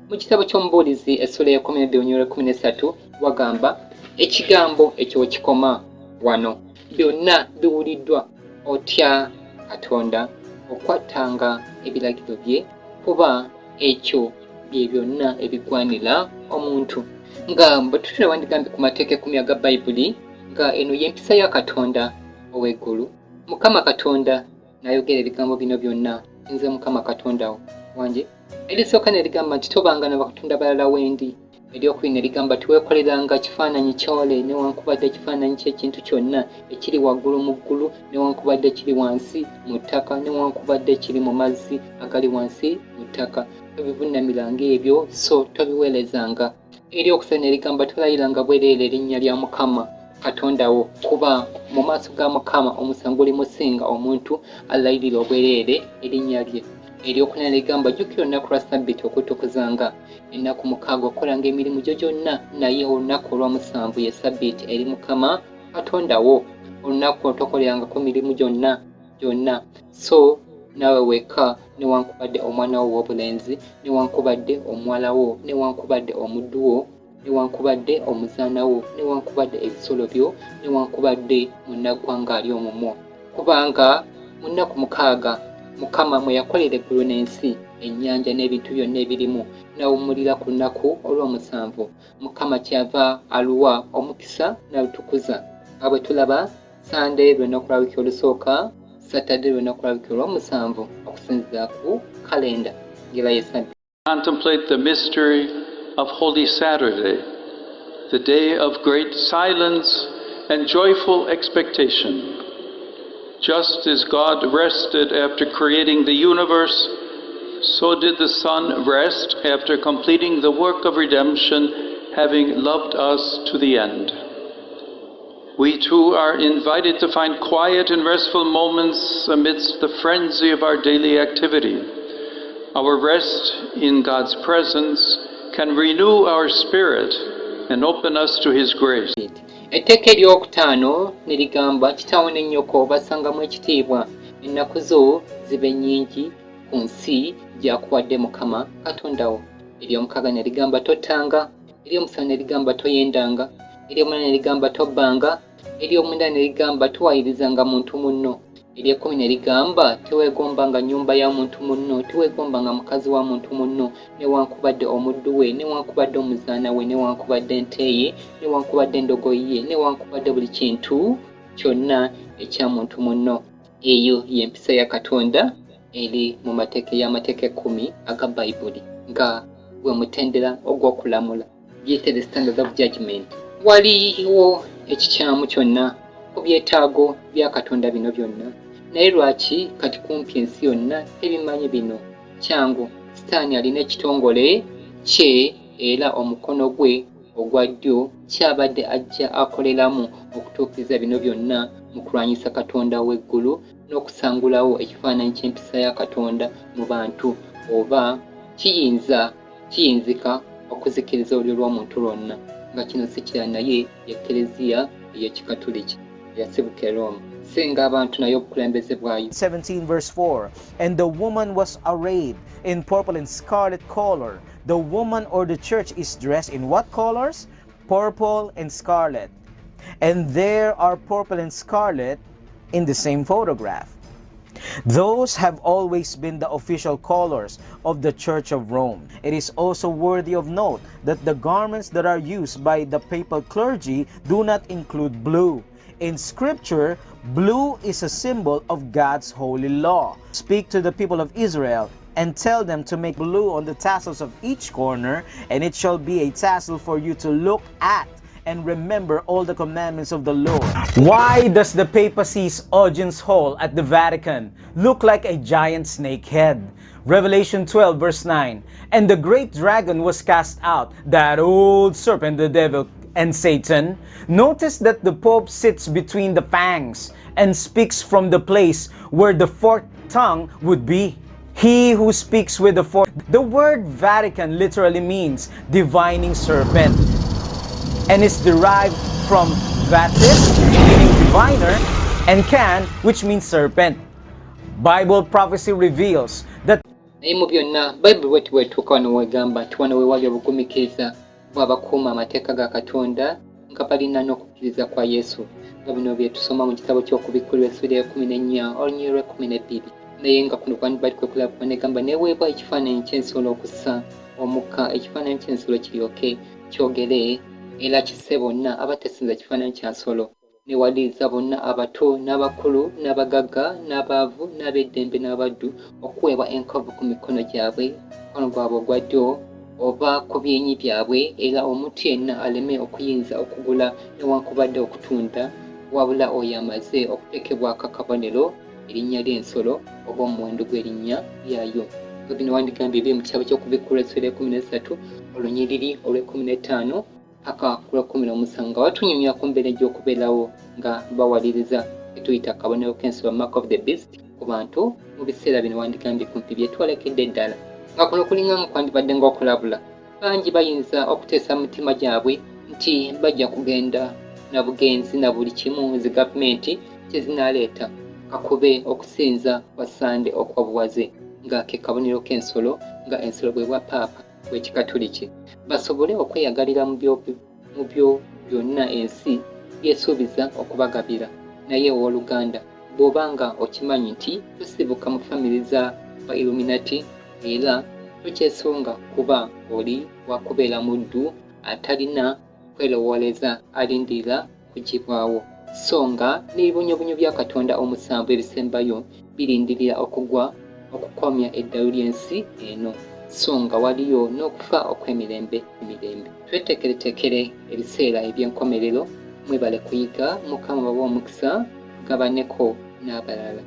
Mu kitabo ky'Omubuulizi essula ya 12:13 wagamba ekigambo ekyo kikoma wano, byonna biwuliddwa otya Katonda okwattanga ebiragiro bye kuba ekyo bye byonna ebigwanira omuntu. Nga bwe tutera wandigambye ku mateeka 10 aga Bayibuli nga eno y'empisa ya Katonda ow'eggulu. Mukama Katonda n'ayogera ebigambo bino byonna, nze Mukama Katonda wange. Erisooka ne ligamba nti tobanga na bakatonda balala wendi. Eryokubiri ne ligamba tiweekoleranga kifaananyi kyole newankubadde ekifaananyi ky'ekintu kyonna ekiri waggulu mu ggulu newankubadde ekiri wansi mu ttaka newankubadde ekiri mu mazzi agali wansi mu ttaka. Tobivuunamiranga ebyo so tobiweerezanga. Eryokusatu ne ligamba tolayiranga bwereere erinnya lya Mukama Katonda wo kuba mu maaso ga Mukama omusango olimusinga omuntu alayirira obwereere erinnya lye. Eryokuna ne ligamba jjukira olunaku lwa Ssabbiiti okutukuzanga ennaku 6 okolanga emirimu gyo gyonna, naye olunaku olw'omusanvu ye Ssabbiiti eri Mukama Katonda wo. Olunaku otokolerangako mirimu gyonna. So naawe wekka newankubadde omwana wo ow'obulenzi newankubadde omuwala wo newankubadde omuddu wo newankubadde omuzaana wo newankubadde ebisolo byo newankubadde munnaggwanga ali omumwo. Kubanga mu nnaku 6 Mukama mwe yakolera eggulu n'ensi, ennyanja n'ebintu byonna ebirimu, n'awummulira ku lunaku olw'omusanvu. Mukama kyava aluwa omukisa n'alutukuza. Nga bwe tulaba Sunday lw'ennaku lwa wiiki olusooka, Saturday lw'ennaku lwa wiiki olw'omusanvu okusinziira ku kalenda ng'era ye Ssabbiiti. Contemplate the mystery of Holy Saturday, the day of great silence and joyful expectation. Just as God rested after creating the universe, so did the Son rest after completing the work of redemption, having loved us to the end. We too are invited to find quiet and restful moments amidst the frenzy of our daily activity. Our rest in God's presence can renew our spirit and open us to His grace. Etteeka eryokutaano ne ligamba kitaawo ne nnyoko basangamu ekitiibwa, ennaku zo zibe nnyingi ku nsi gy'akuwadde Mukama Katonda wo. Eryomukaaga ne ligamba tottanga, eryomusana ne ligamba toyendanga, eryomulala ne ligamba tobbanga, eryomunda ne ligamba towayirizanga muntu munno, ery'ekkumi ne ligamba teweegombanga nnyumba ya muntu munno, teweegombanga mukazi wa muntu munno, newankubadde omuddu we, newankubadde omuzaana we, newankubadde ente ye, newankubadde endogoyi ye, newankubadde buli kintu kyonna ekya muntu munno. Eyo y'empisa ya Katonda eri mu mateeka y'amateeka 10 aga Bayibuli nga gwe mutendera ogw'okulamula, giyite the standard of judgment. Waliwo ekikyamu kyonna ku byetaago bya Katonda bino byonna, naye lwaki kati kumpi ensi yonna ebimanyi bino? Kyangu, Sitaani alina ekitongole kye era omukono gwe ogwa ddyo kyabadde ajja akoleramu okutuukiriza bino byonna mu kulwanyisa Katonda w'eggulu n'okusangulawo ekifaananyi ky'empisa ya Katonda mu bantu, oba kiyinzika okuzikiriza olyo lw'omuntu lwonna, nga kino si kirala naye Eklezia ey'Ekikatoliki yasibuka e Roma. Singa abantu naye obukulembeze bwayo. 17 verse 4, and the woman was arrayed in purple and scarlet color. The woman or the church is dressed in what colors? Purple and scarlet. And there are purple and scarlet in the same photograph. Those have always been the official colors of the Church of Rome. It is also worthy of note that the garments that are used by the papal clergy do not include blue. In Scripture, blue is a symbol of God's holy law. Speak to the people of Israel and tell them to make blue on the tassels of each corner, and it shall be a tassel for you to look at and remember all the commandments of the Lord. Why does the papacy's audience hall at the Vatican look like a giant snake head? Revelation 12 verse 9, and the great dragon was cast out, that old serpent, the devil and Satan. Notice that the Pope sits between the fangs and speaks from the place where the forked tongue would be. He who speaks with the forked. The word Vatican literally means divining serpent, and is derived from vatis, meaning diviner, and can, which means serpent. Bible prophecy reveals that naye mu byonna Bayibuli bwetuuka wano wegamba nti wano wewali obugumiikiriza bw'abakuuma amateeka ga Katonda nga balina n'okukkiriza kwa Yesu, nga bino bye tusoma mu kitabo ky'Okubikkulwa Essula ya 14 olunyiriri lwa 12. Naye nga kuno kwani bali kwekulaba negamba neweebwa ekifaananyi ky'ensolo okussa omukka, ekifaananyi ky'ensolo kiryoke kyogere era kisse bonna abatesinza ekifaananyi kya nsolo, newaliriza bonna abato n'abakulu n'abagagga n'abaavu n'ab'eddembe n'abaddu okuweebwa enkovu ku mikono gyabwe, mukono gwabwe ogwa ddyo oba ku byenyi byabwe, era omuntu yenna aleme okuyinza okugula newankubadde okutunda wabula oyo amaze okuteekebwako akabonero erinnya ly'ensolo oba omuwendo gw'erinnya lyayo. Bino wandigambye biri mu kitabo ky'Okubikkulwa Essula ya 13 olunyiriri olw'15 paka ku lw'17 nga watunyumya ku mbeera gy'okubeerawo nga bawaliriza etuyita akabonero k'ensolo mark of the beast ku bantu mu biseera bino wandigambye kumpi bye twalekedde ddala, nga kuno kulinga nga kwandibadde ng'okulabula. Bangi bayinza okuteesa mu mitima gyabwe nti bajja kugenda na bugenzi na buli kimu zi gavumenti kye zinaaleeta kakube okusinza kwa Sande okw'obuwaze nga ke kabonero k'ensolo, nga ensolo bwe bwa paapa w'Ekikatoliki, basobole okweyagalira mu byo byonna ensi byesuubiza okubagabira. Naye owooluganda, bw'obanga okimanyi nti tusibuka mu famire za ba Illuminati era tukyesunga kuba oli wakubeera muddu atalina kwerowooleza alindirira kugibwawo, so nga n'ebibonyobonyo bya Katonda omusanvu ebisembayo birindirira okukomya eddalu ly'ensi eno, so nga waliyo n'okufa okw'emirembe emirembe. Tweteekereteekere ebiseera eby'enkomerero, mwebale kuyiga, Mukama bawe omukisa, tugabaneko n'abalala.